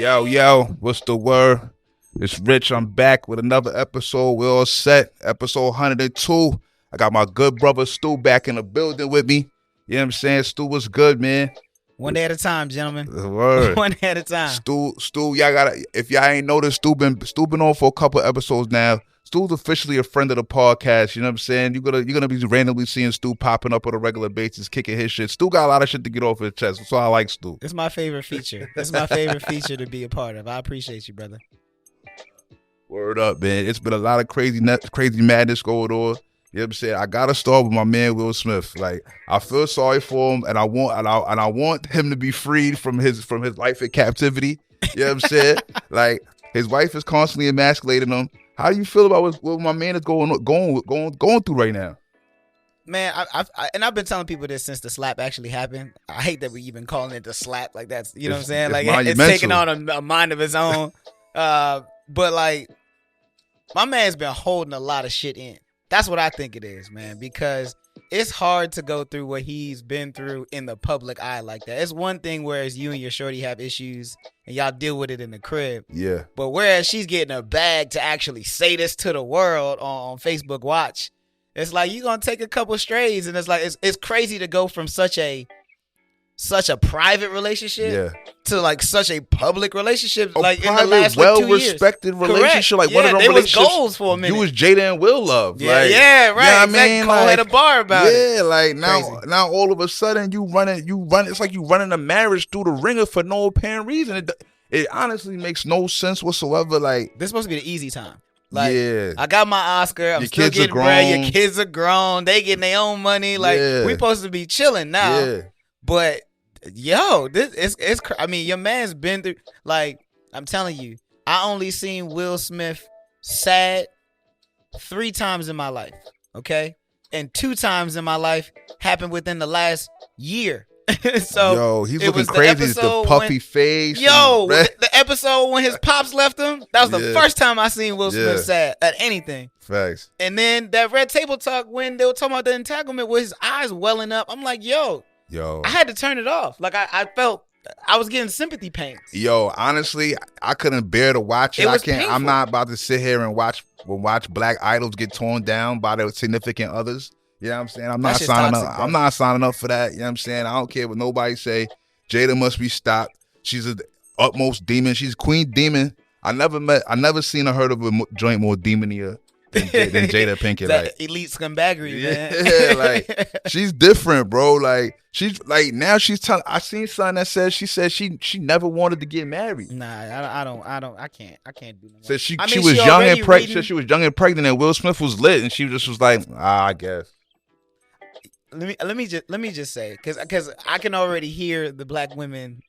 Yo, what's the word? It's Rich. I'm back with another episode. We're all set. Episode 102. I got my good brother Stu back in the building with me. You know what I'm saying? Stu, what's good, man? One day at a time, gentlemen. The word. One day at a time. Stu, y'all gotta. If y'all ain't noticed, Stu been on for a couple episodes now. Stu's officially a friend of the podcast. You know what I'm saying? You're gonna be randomly seeing Stu popping up on a regular basis, kicking his shit. Stu got a lot of shit to get off his chest. That's why I like Stu. It's my favorite feature. It's my favorite feature to be a part of. I appreciate you, brother. Word up, man. It's been a lot of crazy madness going on. You know what I'm saying? I gotta start with my man Will Smith. Like, I feel sorry for him, and I want him to be freed from his life in captivity. You know what I'm saying? Like, his wife is constantly emasculating him. How do you feel about what my man is going through right now? Man, I've been telling people this since the slap actually happened. I hate that we even calling it the slap. Like, that's, you know what I'm saying? Like, it's taking on a mind of its own. But like, my man's been holding a lot of shit in. That's what I think it is, man, because it's hard to go through what he's been through in the public eye like that. It's one thing whereas you and your shorty have issues and y'all deal with it in the crib. Yeah. But whereas she's getting a bag to actually say this to the world on Facebook Watch, it's like you're going to take a couple strays, and it's like it's crazy to go from such a private relationship to like such a public relationship, like private, in the last like 2 years. Well-respected relationship. Correct. Like one of them relationships. Was goals for a minute. You was Jada and Will love. Yeah, like, yeah, right. You know exactly. I mean? Cole had a bar about it. Yeah, like now all of a sudden you run. It's like you running a marriage through the ringer for no apparent reason. It honestly makes no sense whatsoever. Like, this is supposed to be the easy time. Like, yeah. I got my Oscar. I'm still getting bread. Your kids are grown. They getting their own money. Like, we supposed to be chilling now. Yeah. But yo, this it's. I mean, your man's been through. Like, I'm telling you, I only seen Will Smith sad 3 times in my life. Okay, and 2 times in my life happened within the last year. So yo, he's looking crazy. It's the puffy face. Yo, the episode when his pops left him. That was the first time I seen Will Smith sad at anything. Facts. And then that Red Table Talk when they were talking about the entanglement with his eyes welling up. I'm like, yo, I had to turn it off. Like, I felt I was getting sympathy pains. Yo, honestly, I couldn't bear to watch it. Painful. I'm not about to sit here and watch black idols get torn down by their significant others. You know what I'm saying? I'm not signing up. I'm not signing up for that. You know what I'm saying? I don't care what nobody say. Jada must be stopped. She's the utmost demon. She's queen demon. I never seen or heard of a joint more demonier than Jada Pinkett. That like elite scumbaggery, man. Yeah, like, she's different, bro. Like, she's like, now she's telling. I seen something that says she never wanted to get married. Nah, I can't do that. Said she was young and pregnant. Said she was young and pregnant, and Will Smith was lit, and she just was like, I guess. Let me just say, because I can already hear the black women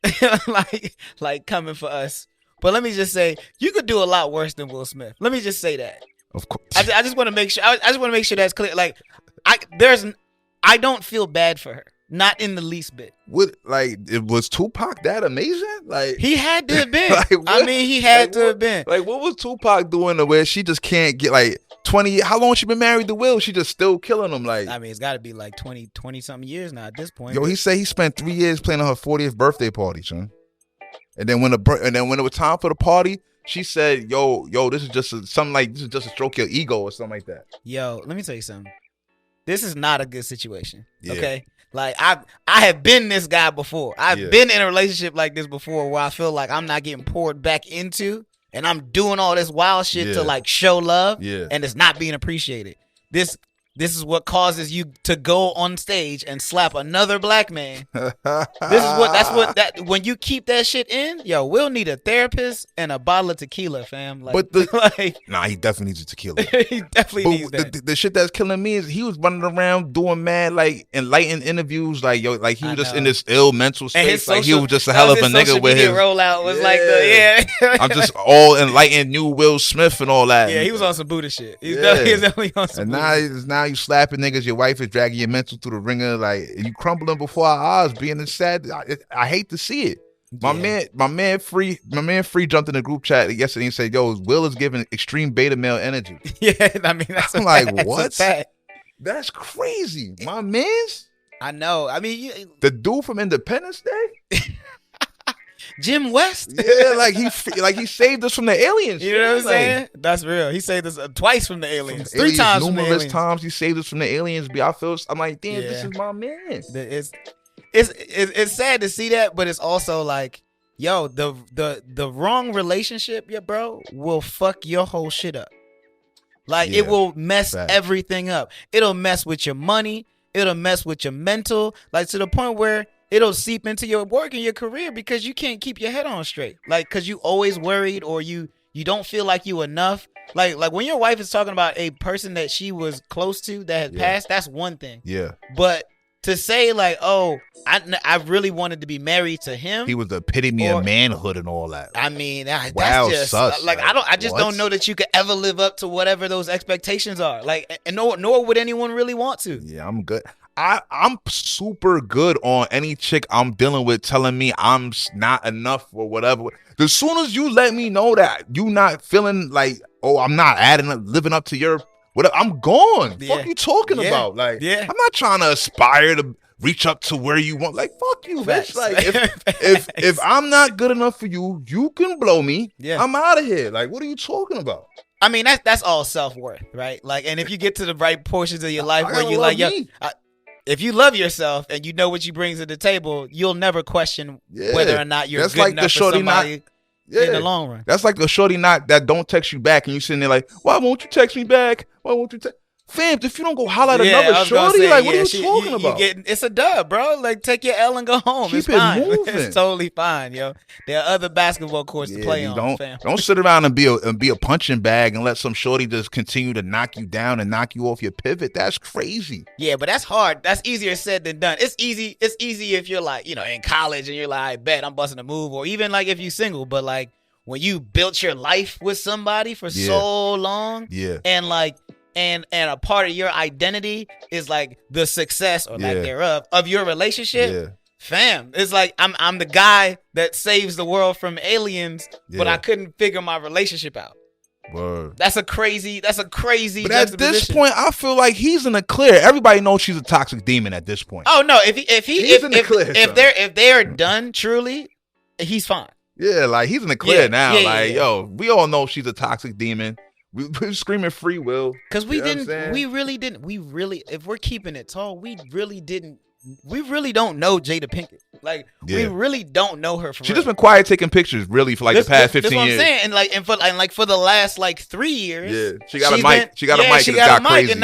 like coming for us. But let me just say, you could do a lot worse than Will Smith. Let me just say that. Of course. I just want to make sure. I just want to make sure that's clear. Like, I don't feel bad for her, not in the least bit. What, like, it was Tupac that amazing? Like, he had to have been. Like, he had to have been. Like, what was Tupac doing to where she just can't get like 20? How long she been married to Will? She just still killing him. Like, I mean, it's got to be like 20 something years now at this point. Yo, he said he spent 3 years planning her 40th birthday party, son. And then when it was time for the party, she said, "Yo, this is just a stroke your ego or something like that." Yo, let me tell you something. This is not a good situation. Yeah. Okay, like I have been this guy before. I've been in a relationship like this before, where I feel like I'm not getting poured back into, and I'm doing all this wild shit to like show love, and it's not being appreciated. This is what causes you to go on stage and slap another black man. When you keep that shit in, yo, we'll need a therapist and a bottle of tequila, fam. Like, he definitely needs a tequila. He definitely needs that. The shit that's killing me is he was running around doing mad, like, enlightened interviews, like, yo, like he was just in this ill mental state. Like, he was just a hell of a nigga with his rollout was like I'm just all enlightened new Will Smith and all that. Yeah, he was on some Buddha shit. He was definitely on some Buddha. And now you slapping niggas, your wife is dragging your mental through the ringer, like, you crumbling before our eyes, being sad. I hate to see it. My man free jumped in the group chat yesterday and said, "Yo, Will is giving extreme beta male energy." Yeah, I mean, I'm like, what? That's crazy, my man's. I know. I mean, the dude from Independence Day. Jim West. Yeah, like he saved us from the aliens. You know what I'm saying? That's real. He saved us twice from the aliens. Three times from the aliens. Numerous times he saved us from the aliens. I'm like, damn, this is my man. It's sad to see that, but it's also like, yo, the wrong relationship, bro, will fuck your whole shit up. Like it will mess everything up. It'll mess with your money. It'll mess with your mental, like to the point where it'll seep into your work and your career because you can't keep your head on straight. Like, cause you always worried or you don't feel like you enough. Like when your wife is talking about a person that she was close to that had passed, that's one thing. Yeah. But to say like, oh, I really wanted to be married to him. He was the epitome of manhood and all that. I mean, that's just sus, like I just don't know that you could ever live up to whatever those expectations are. Like, and nor would anyone really want to. Yeah, I'm good. I'm super good on any chick I'm dealing with telling me I'm not enough or whatever. As soon as you let me know that you not feeling like, oh, I'm not living up to your whatever, I'm gone. Yeah. Fuck you talking about? Like, I'm not trying to aspire to reach up to where you want. Like, fuck you, bitch. Like, if I'm not good enough for you, you can blow me. Yeah. I'm out of here. Like, what are you talking about? I mean, that's all self-worth, right? Like, and if you get to the right portions of your life where you like, if you love yourself and you know what you bring to the table, you'll never question whether or not you're good like enough for somebody in the long run. That's like the shorty that don't text you back and you sitting there like, why won't you text me back? Why won't you text? Fam, if you don't go holler at another shorty, like, what are you talking about? It's a dub, bro. Like, take your L and go home. Keep it fine. Moving. It's totally fine, yo. There are other basketball courts to play on, fam. Don't sit around and be a punching bag and let some shorty just continue to knock you down and knock you off your pivot. That's crazy. Yeah, but that's hard. That's easier said than done. It's easy if you're like, in college and you're like, I bet I'm busting a move, or even like if you're single, but like when you built your life with somebody for so long, and like. And a part of your identity is like the success or lack thereof of your relationship. Fam, it's like I'm the guy that saves the world from aliens, but I couldn't figure my relationship out. Word. That's a crazy. But at this point, I feel like he's in the clear. Everybody knows she's a toxic demon at this point. Oh no, if they're done truly, he's fine. Yeah, like he's in the clear now. Yo, we all know she's a toxic demon. We're screaming free will. Because if we're keeping it tall, we really don't know Jada Pinkett. Like, we really don't know her for real. She's just been quiet taking pictures, really, for like the past 15 years. That's what I'm saying. And for the last like 3 years. Yeah, she got a mic. She got a mic and got crazy. And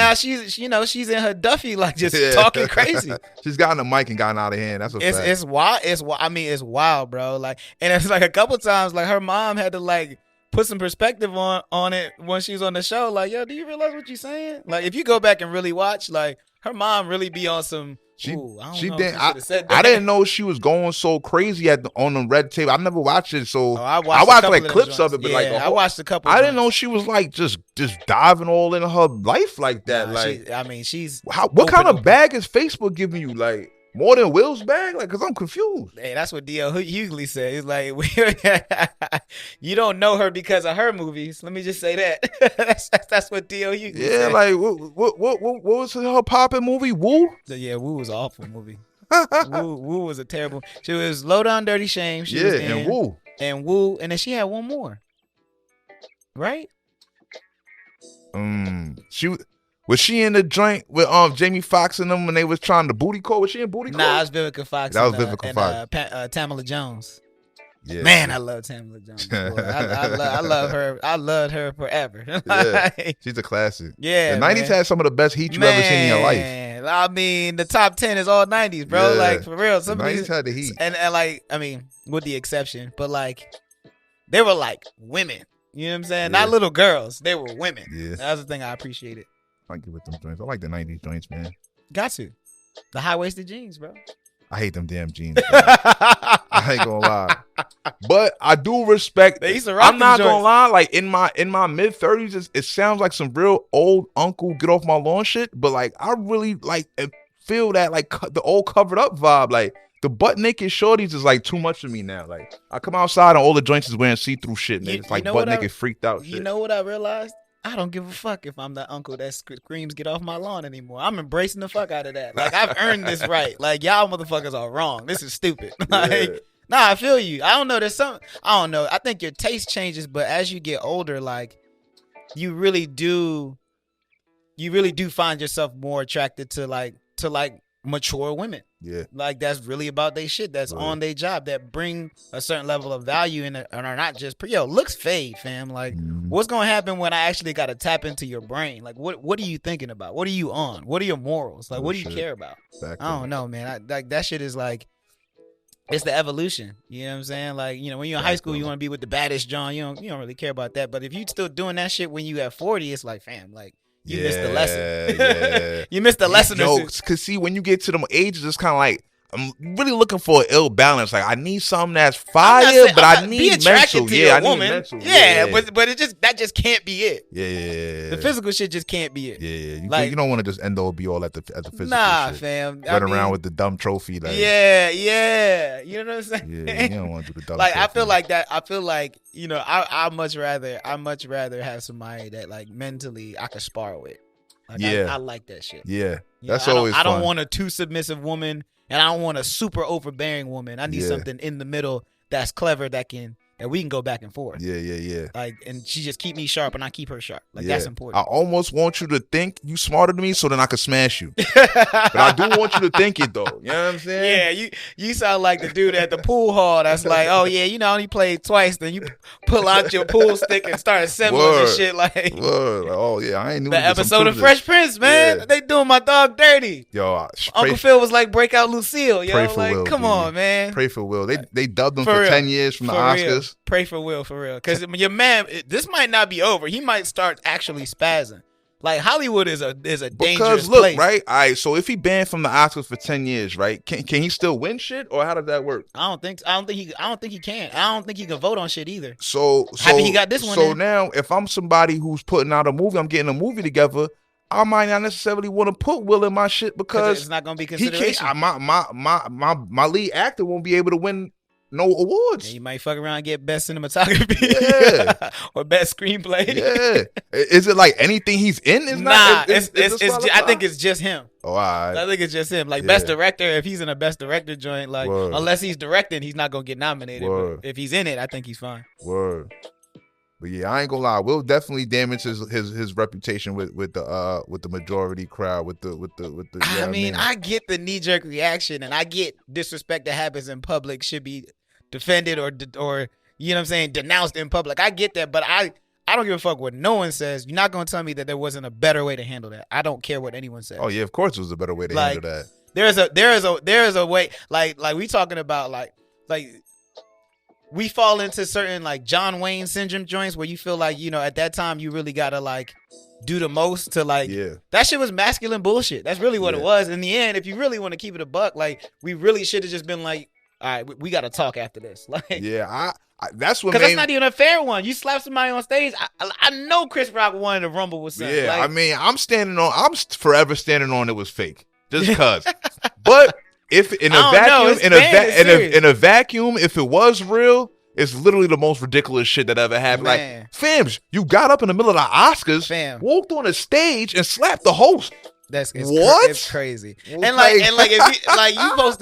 now she's in her Duffy, like just talking crazy. She's gotten a mic and gotten out of hand. That's a fact. It's wild. It's wild, bro. Like, and it's like a couple times, like her mom had to like put some perspective on it when she was on the show. Like, yo, do you realize what you're saying? Like, if you go back and really watch, like, her mom really be on some. I didn't know she was going so crazy on the red tape. I never watched it, so I watched like clips of it. But I watched a couple. I didn't know she was like just diving all in her life like that. She's. What kind of bag is Facebook giving you? Like, more than Will's bag? Like, because I'm confused. Hey, that's what D.L. Hughley said. He's like, you don't know her because of her movies. Let me just say that. that's what D.L. Hughley said. Yeah, like, what was her poppin' movie? Woo? Yeah, Woo was an awful movie. Woo was a terrible. She was Low Down Dirty Shame. She was in, and Woo. And then she had one more. Right? Was she in the joint with Jamie Foxx and them when they was trying to booty call? Was she in booty call? Nah, it was Vivica Fox. That was Vivica Fox. Tamala Jones. Yeah. Man, I love Tamala Jones. I love her. I loved her forever. She's a classic. Yeah, the 90s had some of the best heat you ever seen in your life. I mean, the top 10 is all 90s, bro. Yeah. Like, for real. Some the 90s had the heat. And like, I mean, with the exception, but like, they were like women. You know what I'm saying? Yeah. Not little girls. They were women. Yeah. That was the thing I appreciated. I get with them joints. I like the 90s joints, man. Got to. The high-waisted jeans, bro. I hate them damn jeans. I ain't gonna lie. But I do respect. I'm not gonna lie. Like in my mid-30s, it sounds like some real old uncle get off my lawn shit. But like I really like feel that like the old covered up vibe. Like the butt naked shorties is like too much for me now. Like I come outside and all the joints is wearing see-through shit. And it's like butt naked freaked out shit. You know what I realized? I don't give a fuck if I'm the uncle that screams get off my lawn anymore. I'm embracing the fuck out of that. Like, I've earned this right. Like, y'all motherfuckers are wrong. This is stupid. Like, Nah, I feel you. I don't know. There's some. I don't know. I think your taste changes, but as you get older, like you really do find yourself more attracted to like mature women. Yeah. Like that's really about their shit. That's on their job. That bring a certain level of value in it, and are not just looks fade, fam. Like what's gonna happen when I actually gotta tap into your brain? Like what are you thinking about? What are you on? What are your morals? Like what do you care about? Exactly. I don't know, man. Like that shit is like. It's the evolution. You know what I'm saying? Like, you know, when you're in high school, you want to be with the baddest John. You don't really care about that. But if you still doing that shit when you at 40, it's like, fam, like you missed the lesson. Yeah. You missed the lesson. No, because see, when you get to them ages, it's kind of like I'm really looking for an ill balance. Like I need something that's fire, but I need mental. I need mental. But it just can't be it. Yeah. The physical shit just can't be it. Yeah. You don't want to just end all be all at the physical. Nah, shit. Fam. Run around with the dumb trophy. Like, yeah. You know what I'm saying? Yeah, you don't want to do the dumb. Like trophy. I feel like that. I feel like I much rather have somebody that like mentally I could spar with. Like, I like that shit. Yeah, that's always. I don't want a too submissive woman. And I don't want a super overbearing woman. I need something in the middle that's clever that we can go back and forth. Yeah. Like, and she just keep me sharp and I keep her sharp. Like that's important. I almost want you to think you smarter than me so then I can smash you. But I do want you to think it though. You know what I'm saying? Yeah, you sound like the dude at the pool hall that's like, oh yeah, I only played twice. Then you pull out your pool stick and start assembling this shit like. Oh yeah, I ain't knew the episode of Fresh Prince, man. They doing my dog dirty. Yo, Uncle Phil was like, break out Lucille. Yo, pray for like, Will, come on, man. Pray for Will. They dubbed him for 10 years from the Oscars. Pray for Will, for real. Because your man, this might not be over. He might start actually spazzing. Like, Hollywood is a dangerous place. Right? All right, so if he banned from the Oscars for 10 years, right? Can he still win shit? Or how does that work? I don't think he can. I don't think he can vote on shit either. So happy he got this one. So now, if I'm somebody who's putting out a movie, I'm getting a movie together, I might not necessarily want to put Will in my shit because it's not going to be consideration. My lead actor won't be able to win no awards. Yeah, you might fuck around and get best cinematography or best screenplay. Yeah. Is it like anything he's in? I think it's just him. Oh, all right. I think it's just him. Like best director, if he's in a best director joint, like unless he's directing, he's not gonna get nominated. But if he's in it, I think he's fine. Word. But yeah, I ain't gonna lie. Will definitely damage his reputation with the majority crowd. I mean, I get the knee jerk reaction, and I get disrespect that happens in public should be defended or you know what I'm saying, denounced in public. I get that, but I don't give a fuck what no one says. You're not gonna tell me that there wasn't a better way to handle that. I don't care what anyone says. Oh yeah, of course it was a better way to handle that. There is a way. Like we talking about like. We fall into certain like John Wayne syndrome joints where you feel like, at that time you really gotta like do the most to like that shit was masculine bullshit. That's really what it was. In the end, if you really want to keep it a buck, like we really should have just been like, all right, we gotta talk after this. Like I that's what, because that's not even a fair one. You slap somebody on stage. I know Chris Rock wanted to rumble with something. Yeah, like, I mean, I'm forever standing on it was fake, just cause. But if in a vacuum, if it was real, it's literally the most ridiculous shit that ever happened. Man. Like, fams, you got up in the middle of the Oscars, walked on a stage and slapped the host. It's crazy. Well, and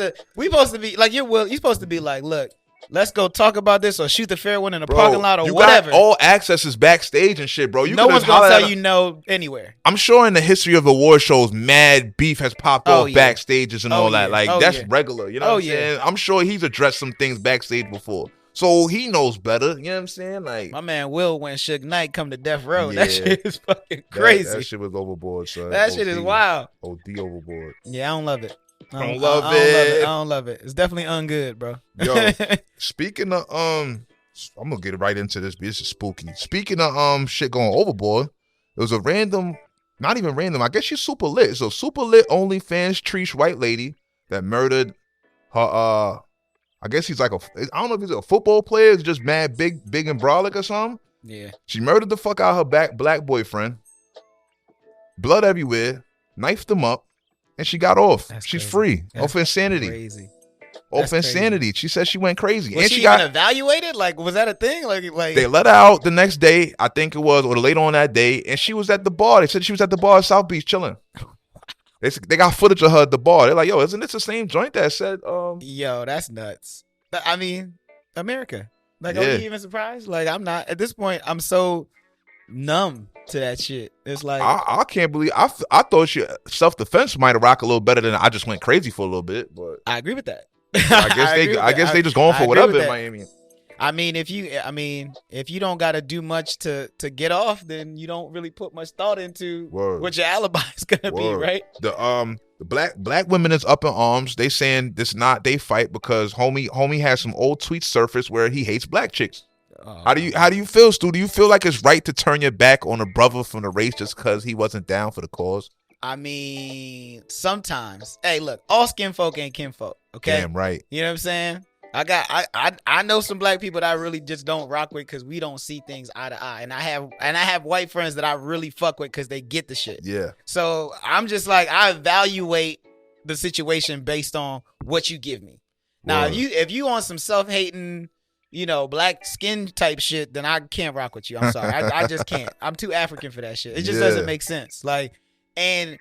if we supposed to be like you're supposed to be like, look, let's go talk about this or shoot the fair one in the parking lot or whatever. All access is backstage and shit, bro. No one's gonna tell you no anywhere. I'm sure in the history of award shows, mad beef has popped off backstages and all that. Like that's regular. You know what I'm saying? I'm sure he's addressed some things backstage before. So he knows better. You know what I'm saying? Like my man Will when Suge Knight come to Death Row. Yeah. That shit is fucking crazy. That shit was overboard, son. That shit is wild. OD overboard. Yeah, I don't love it. I don't love it. I don't love it. It's definitely ungood, bro. Yo, speaking of I'm gonna get right into this. This is spooky. Speaking of shit going overboard, it was a random, not even random. I guess she's super lit. It's a super lit OnlyFans Trish white lady that murdered her. I guess he's like I don't know if he's a football player. It's just mad big and brolic or something. Yeah. She murdered the fuck out of her black boyfriend. Blood everywhere. Knifed him up. And she got off. She's free. Off insanity. Crazy. Off insanity. She said she went crazy. Was and she even evaluated? Like, was that a thing? Like they let her out the next day, I think it was, or later on that day, and she was at the bar. They said she was at the bar at South Beach chilling. They got footage of her at the bar. They're like, yo, isn't this the same joint that said Yo, that's nuts. I mean, America. Like, are you even surprised? Like, I'm not. At this point, I'm so numb to that shit. It's like I can't believe I thought self-defense might have rocked a little better than I just went crazy for a little bit. But I agree with that. I guess they just going for whatever in Miami. I mean, if you don't got to do much to get off, then you don't really put much thought into what your alibi is gonna be, right? The black women is up in arms. They saying this not they fight because homie has some old tweets surfaced where he hates black chicks. How do you feel, Stu? Do you feel like it's right to turn your back on a brother from the race just because he wasn't down for the cause? I mean, sometimes. Hey, look, all skin folk ain't kinfolk. Okay, damn right. You know what I'm saying? I know some black people that I really just don't rock with because we don't see things eye to eye, and I have white friends that I really fuck with because they get the shit. Yeah. So I'm just like, I evaluate the situation based on what you give me. Now, if you on some self-hating, black skin type shit, then I can't rock with you. I'm sorry, I just can't. I'm too African for that shit. It just doesn't make sense. Like, and.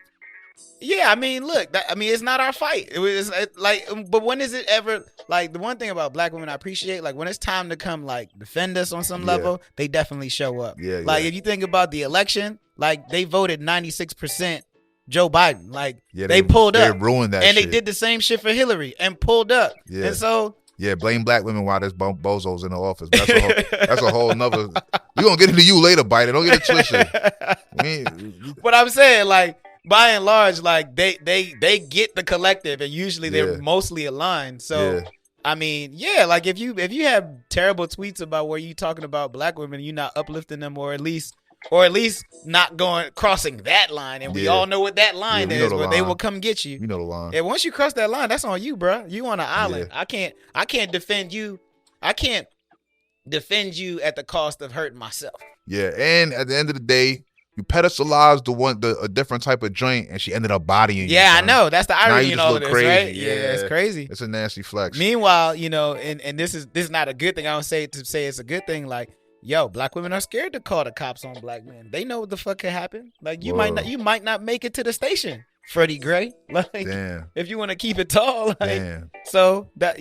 Yeah, I mean, look, it's not our fight. But when is it ever, like, the one thing about black women I appreciate, like, when it's time to come, like, defend us on some level, they definitely show up. Yeah, like, if you think about the election, like, they voted 96% Joe Biden. Like, they pulled up. They ruined that and shit. They did the same shit for Hillary and pulled up. Yeah. And so... Yeah, blame black women while there's bozos in the office. That's a whole nother... We're going to get into you later, Biden. Don't get it twisted. But I'm saying, like... By and large, like they get the collective, and usually they're mostly aligned. So, I mean, like if you have terrible tweets about where you talking about black women, you're not uplifting them, or at least not crossing that line. And we all know what that line is, where they will come get you. You know the line. And once you cross that line, that's on you, bro. You on an island. I can't defend you. I can't defend you at the cost of hurting myself. Yeah, and at the end of the day, you pedestalized a different type of joint, and she ended up bodying you. Yeah, I know. That's the irony in all of this, crazy. Right? Yeah, it's crazy. It's a nasty flex. Meanwhile, and this is not a good thing. I don't say it to say it's a good thing. Like, yo, black women are scared to call the cops on black men. They know what the fuck could happen. Like, you might not make it to the station, Freddie Gray. Like, damn. If you want to keep it tall, like, damn. So that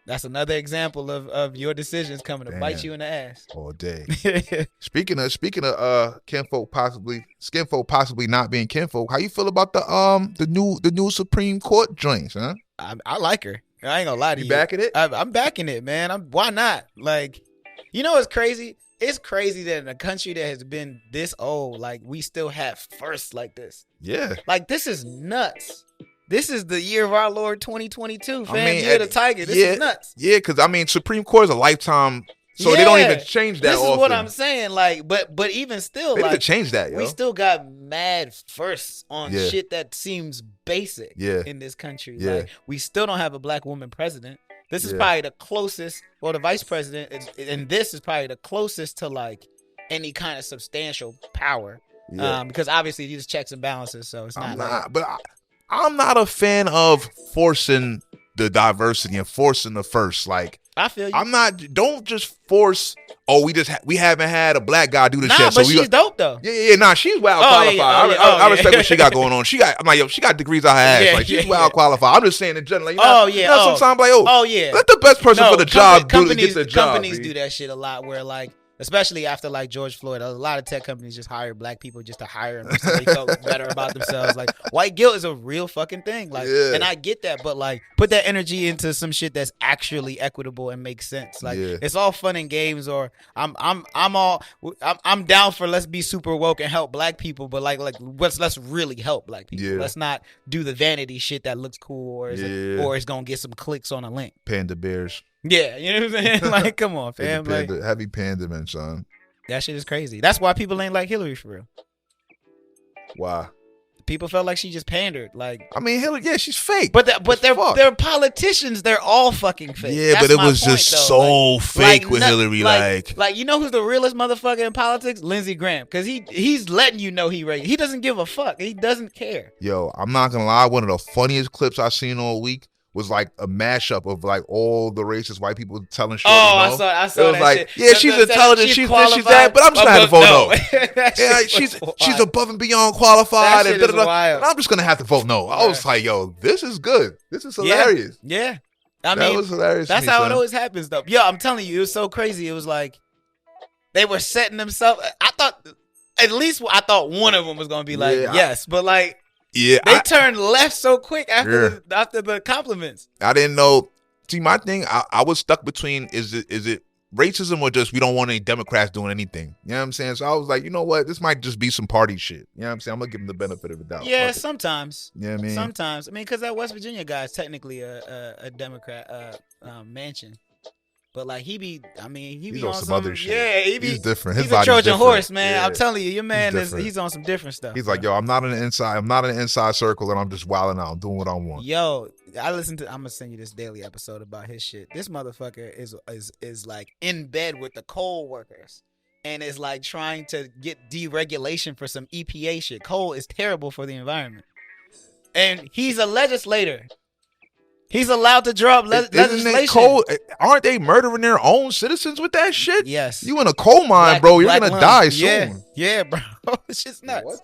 that's another example of your decisions coming to bite you in the ass all day. Speaking of kinfolk possibly not being kinfolk, how you feel about the new Supreme Court joints, huh? I like her. I ain't gonna lie to you. You backing it? I'm backing it, man. Why not? Like, it's crazy. It's crazy that in a country that has been this old, like, we still have firsts like this. Yeah. Like, this is nuts. This is the year of our Lord 2022, fam. Year of the Tiger. This is nuts. Yeah, because, Supreme Court is a lifetime, so they don't even change that often. This is what I'm saying. Like, but even still, they like, need to change that, yo. We still got mad firsts on shit that seems basic in this country. Yeah. Like, we still don't have a black woman president. This is probably the closest, or the vice president, and this is probably the closest to, like, any kind of substantial power. Yeah. Because obviously these checks and balances, so it's not. I'm not a fan of forcing the diversity and forcing the first. Like, I feel you. Don't just force. Oh, we haven't had a black guy do this shit. But she's dope though. Yeah. She's well qualified. I respect what she got going on. She got degrees out her ass. She's well qualified. I'm just saying in general. Sometimes let the best person for the job get the job. Companies do that shit a lot, where, like, especially after, like, George Floyd, a lot of tech companies just hire black people just to hire them so they felt better about themselves. Like, white guilt is a real fucking thing. Like, and I get that, but, like, put that energy into some shit that's actually equitable and makes sense. Like, it's all fun and games, or I'm down for let's be super woke and help black people, but let's really help black people. Yeah. Let's not do the vanity shit that looks cool or it's gonna get some clicks on a link. Panda bears. Yeah, you know what I'm saying? Like, come on, fam. Heavy panda man, son. That shit is crazy. That's why people ain't like Hillary for real. Why? People felt like she just pandered. Like, Hillary, she's fake. But they're politicians. They're all fucking fake. Yeah, that's but it was just so fake with Hillary. Like, you know who's the realest motherfucker in politics? Lindsey Graham, because he's letting you know he doesn't give a fuck. He doesn't care. Yo, I'm not gonna lie. One of the funniest clips I've seen all week was like a mashup of like all the racist white people telling shit. I saw it was that like, shit. Yeah, she's intelligent, she's this, she's that, but I'm just gonna have to vote no. Yeah, she's above and beyond qualified, and I'm just gonna have to vote no. I was like, yo, this is good. This is hilarious. Yeah. I mean, that was hilarious. That's how it always happens, though. Yo, I'm telling you, it was so crazy. It was like they were setting themselves. I thought one of them was gonna be like yes, but like they turned left so quick after the compliments. I didn't know. See, my thing, I was stuck between is it racism or just we don't want any Democrats doing anything. You know what I'm saying? So I was like, you know what? This might just be some party shit. You know what I'm saying? I'm going to give them the benefit of the doubt. Yeah, sometimes. You know what I mean? Sometimes. I mean, because that West Virginia guy is technically a Democrat mansion. But like he's on some other shit. Yeah, he's different. He's a Trojan horse, man. Yeah. I'm telling you, your man he's on some different stuff. He's like, yo, I'm not in the inside circle, and I'm just wilding out, doing what I want. Yo, I'm gonna send you this daily episode about his shit. This motherfucker is like in bed with the coal workers and is like trying to get deregulation for some EPA shit. Coal is terrible for the environment, and he's a legislator. He's allowed to draw up legislation. Aren't they murdering their own citizens with that shit? Yes. You in a coal mine, bro. You're going to die soon. Yeah, bro. It's just nuts. What?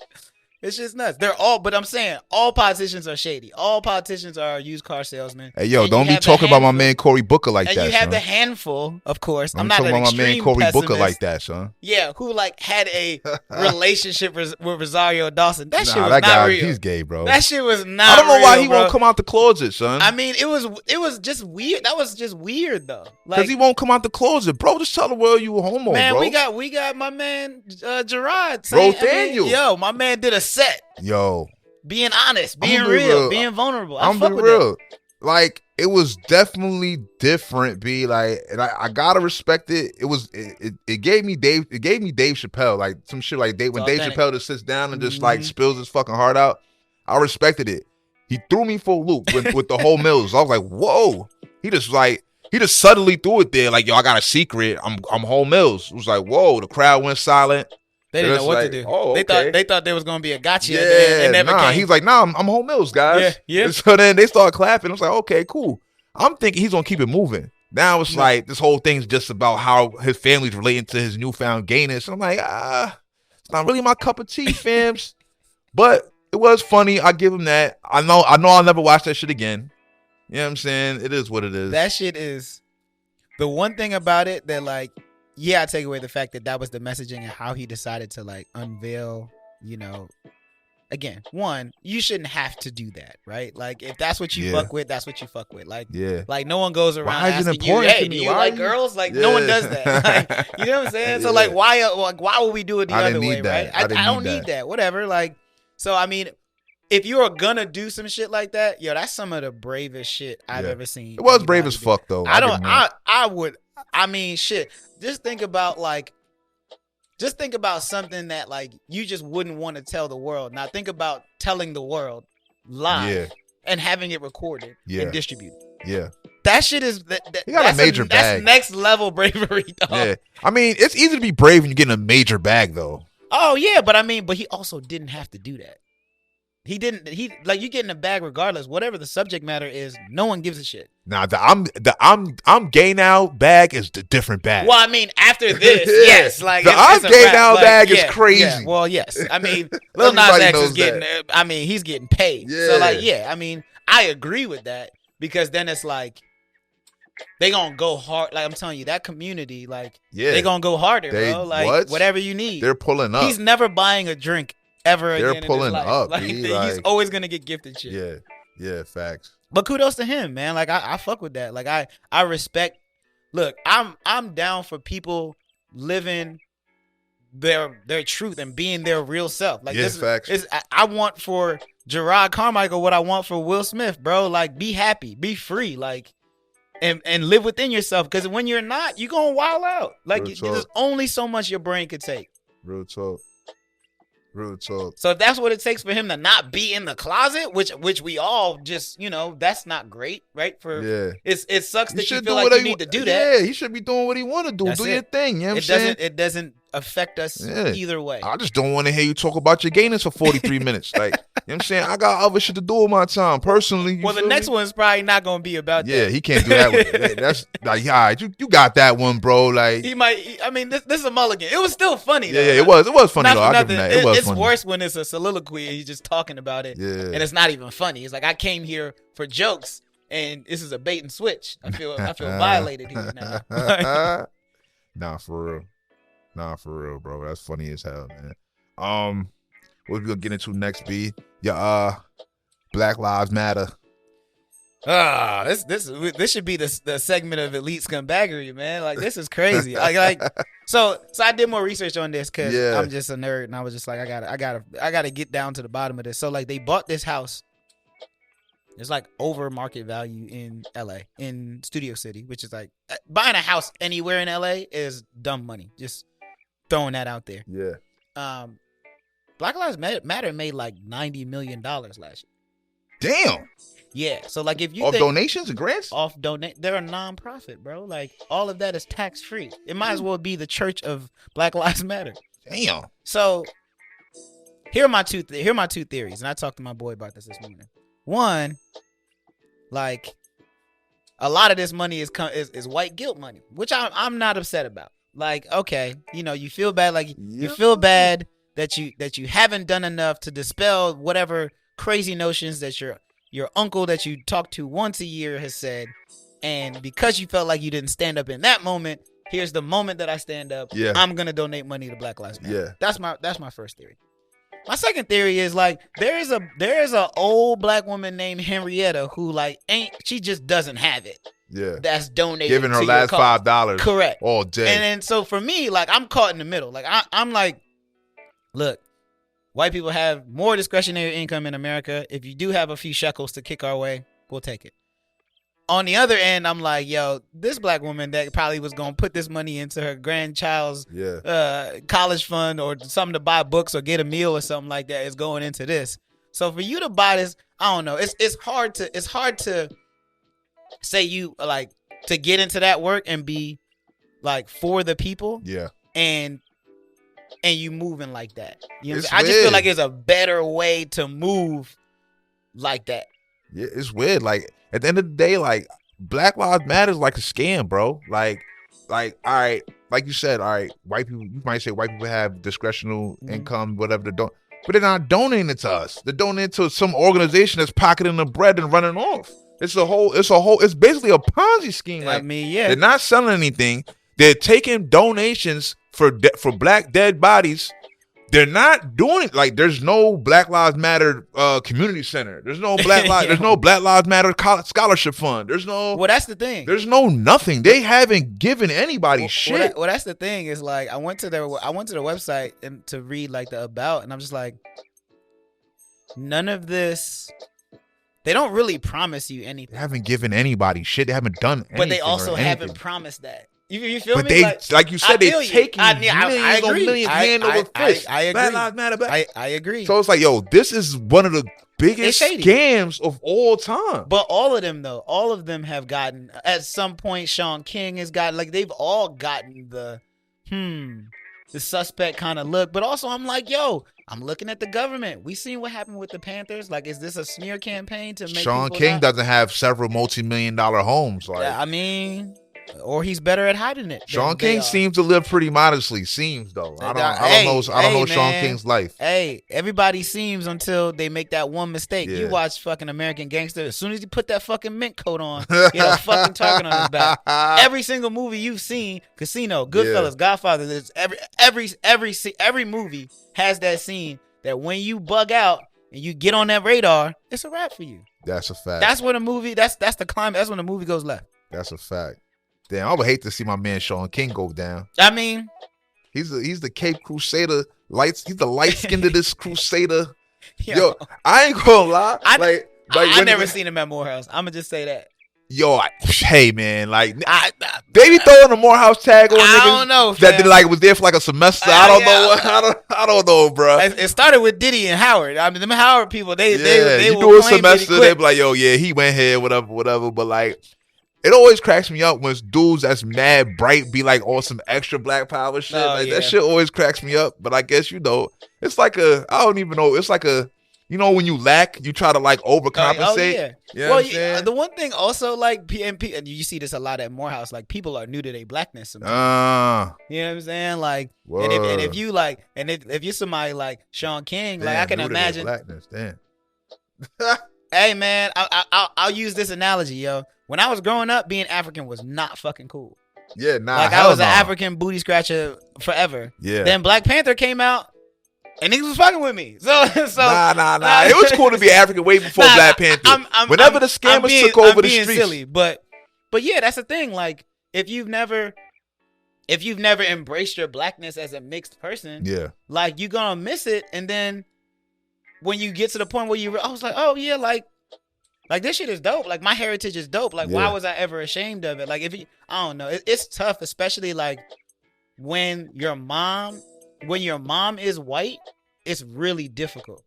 It's just nuts. But I'm saying all politicians are shady. All politicians are used car salesmen. Hey, yo, don't be talking about my man Cory Booker like that, And you have son. the handful, of course. I'm not talking about my man Cory Booker like that, son. Yeah, who like had a relationship with Rosario Dawson. That shit was that not guy, real. He's gay, bro. That shit was not I don't know why he bro. won't come out the closet, son. I mean, it was just weird. That was just weird, though. Because he won't come out the closet, bro. Just tell the world you a homo, man, bro. we got my man Jerrod. Bro, Daniel. Yo, my man did a set. Yo. Being honest, being real, being vulnerable. I'm being real. Like, it was definitely different, B. Like, and I gotta respect it. It gave me Dave Chappelle, like some shit like when Dave Chappelle just sits down and just like spills his fucking heart out. I respected it. He threw me for a loop with the whole Mills. I was like, whoa. He just subtly threw it there, like, yo, I got a secret. I'm whole Mills. It was like, whoa, the crowd went silent. They didn't know what to do. Oh, they thought there was gonna be a gotcha. Yeah, and never came. He's like, nah, I'm Home Mills, guys. Yeah. So then they start clapping. I was like, okay, cool. I'm thinking he's gonna keep it moving. Now it's like this whole thing's just about how his family's relating to his newfound gayness. I'm like, it's not really my cup of tea, fams. But it was funny. I give him that. I know I'll never watch that shit again. You know what I'm saying? It is what it is. That shit is the one thing about it that, like, yeah, I take away the fact that was the messaging and how he decided to like unveil, you know, again, one, you shouldn't have to do that, right? Like, if that's what you fuck with, that's what you fuck with. Like, like no one goes around asking you, hey, do you like girls? Like, no one does that. Like, you know what I'm saying? So like, why would we do it the other way, right? I don't need that. Whatever. Like, so I mean, if you're gonna do some shit like that, yo, that's some of the bravest shit I've ever seen. It was brave as fuck, though. I mean, shit. Just think about something that like you just wouldn't want to tell the world. Now think about telling the world live and having it recorded and distributed. Yeah. That shit is he got a major bag. That's next level bravery, dog. Yeah. I mean, it's easy to be brave when you're getting a major bag, though. Oh yeah, but he also didn't have to do that. He like, you get in a bag regardless. Whatever the subject matter is, no one gives a shit. Nah, I'm gay now bag is the different bag. Well, I mean, after this, yes, like I'm gay now bag is crazy. Yeah, well, yes, I mean, Lil Nas X is getting. I mean, he's getting paid. Yeah. So like, yeah, I mean, I agree with that because then it's like they gonna go hard. Like I'm telling you, that community, like, they gonna go harder, bro. Like whatever you need, they're pulling up. He's never buying a drink ever again. They're pulling up. Like, he's always gonna get gifted shit. Yeah, facts. But kudos to him, man. Like I fuck with that. Like I respect. Look, I'm down for people living their truth and being their real self. Like facts. I want for Jerrod Carmichael what I want for Will Smith, bro. Like, be happy, be free, like, and live within yourself. Because when you're not, you're gonna wild out. Like, there's only so much your brain could take. Real talk. Real talk. So if that's what it takes for him to not be in the closet, which we all just, you know, that's not great, right? It sucks that you feel like you need to do that. Yeah, he should be doing what he want to do. Do your thing. You know what I'm saying? It doesn't affect us either way. I just don't want to hear you talk about your gayness for 43 minutes. Like, you know what I'm saying? I got other shit to do with my time, personally. Well, the next one's probably not going to be about that. Yeah, he can't do that one. That's like, all right, you got that one, bro. Like, he might, I mean, this is a mulligan. It was still funny, though. Yeah, it was funny, though. I'll give him that. It's worse when it's a soliloquy and he's just talking about it. Yeah. And it's not even funny. It's like, I came here for jokes. and this is a bait and switch. I feel violated here now. Nah, for real, bro. That's funny as hell, man. What we gonna get into next, B? Yeah, Black Lives Matter. This should be the segment of elite scumbaggery, man. Like, this is crazy. So I did more research on this because I'm just a nerd, and I was just like, I gotta get down to the bottom of this. So like, they bought this house. It's like over market value in LA, in Studio City, which is like buying a house anywhere in LA is dumb money. Just throwing that out there. Yeah. Black Lives Matter made like $90 million last year. Damn. Yeah, so like if you off donations and grants, they're a non-profit, bro. Like all of that is tax free. It might as well be the church of Black Lives Matter. Damn. So here are my two theories, and I talked to my boy about this morning. One, like a lot of this money is white guilt money, which I'm not upset about. Like, okay, you feel bad, like you feel bad that you haven't done enough to dispel whatever crazy notions that your uncle that you talk to once a year has said, and because you felt like you didn't stand up in that moment, here's the moment that I stand up. Yeah. I'm gonna donate money to Black Lives Matter. Yeah. That's my first theory. My second theory is like there is a old black woman named Henrietta who like she just doesn't have it. Yeah. That's donated. Giving her last $5. Correct. All day. And then so for me, like I'm caught in the middle. Like I'm like, look, white people have more discretionary income in America. If you do have a few shekels to kick our way, we'll take it. On the other end, I'm like, yo, this black woman that probably was going to put this money into her grandchild's college fund or something to buy books or get a meal or something like that is going into this. So for you to buy this, I don't know. It's hard to say you like to get into that work and be like for the people. Yeah. And you moving like that. You know I just feel like there's a better way to move like that. Yeah, it's weird. Like at the end of the day, like Black Lives Matter is like a scam, bro. Like, all right, like you said, all right, white people. You might say white people have discretional income, whatever they don't, but they're not donating it to us. They're donating it to some organization that's pocketing the bread and running off. It's basically a Ponzi scheme. Like, I mean, yeah, they're not selling anything. They're taking donations for black dead bodies. They're not doing it. Like there's no Black Lives Matter community center. There's no Black Lives Matter scholarship fund. There's no. Well, that's the thing. There's no nothing. They haven't given anybody shit. Well, that's the thing. Is like I went to their website and to read like the about, and I'm just like, none of this. They don't really promise you anything. They haven't given anybody shit. They haven't done anything. But they also haven't promised that. You feel but me? But like you said, they're taking millions on millions hand over fist. I agree. Black Lives Matter. I agree. So it's like, yo, this is one of the biggest scams of all time. But all of them, though, all of them have gotten, at some point, Sean King has gotten, like, they've all gotten the suspect kind of look. But also, I'm like, yo, I'm looking at the government. We seen what happened with the Panthers. Like, is this a smear campaign to make Sean King doesn't have several multi-million-dollar homes. Like, yeah, I mean... Or he's better at hiding it. Sean King seems to live pretty modestly. Seems though. I don't know Sean King's life. Hey, everybody seems until they make that one mistake. Yeah. You watch fucking American Gangster. As soon as he put that fucking mint coat on, he had a fucking target on his back. Every single movie you've seen, Casino, Goodfellas, Godfather, there's every movie has that scene that when you bug out and you get on that radar, it's a wrap for you. That's a fact. That's when a movie. That's the climate. That's when the movie goes left. That's a fact. Damn, I would hate to see my man Sean King go down. I mean, he's the Cape Crusader he's the light skinned of this Crusader. Yo, I ain't gonna lie. I never seen him at Morehouse. I'm gonna just say that. Yo, hey man, like they be throwing the Morehouse tag on niggas. I don't know, that did, like was there for like a semester. I don't know, bro. It started with Diddy and Howard. I mean, them Howard people, they you do a semester, they be like, yo, yeah, he went here, whatever. But like, it always cracks me up when dudes that's mad bright be like on some extra black power shit. That shit always cracks me up. But I guess it's like I don't even know. It's like when you lack, you try to like overcompensate. The one thing also like PNP, and you see this a lot at Morehouse, like people are new to their blackness sometimes. You know what I'm saying? Like, and if you like, and if you're somebody like Sean King, like I can imagine blackness, damn. Hey man, I'll use this analogy, yo. When I was growing up, being African was not fucking cool. Yeah, nah. Like I was an African booty scratcher forever. Yeah. Then Black Panther came out, and niggas was fucking with me. So nah. It was cool to be African way before Black Panther. Whenever the scammers took over the streets. Silly, but yeah, that's the thing. Like if you've never embraced your blackness as a mixed person, yeah, like you're gonna miss it. And then when you get to the point where I was like, oh yeah, like this shit is dope. Like my heritage is dope. Like why was I ever ashamed of it? Like I don't know. It's tough, especially like when your mom is white. It's really difficult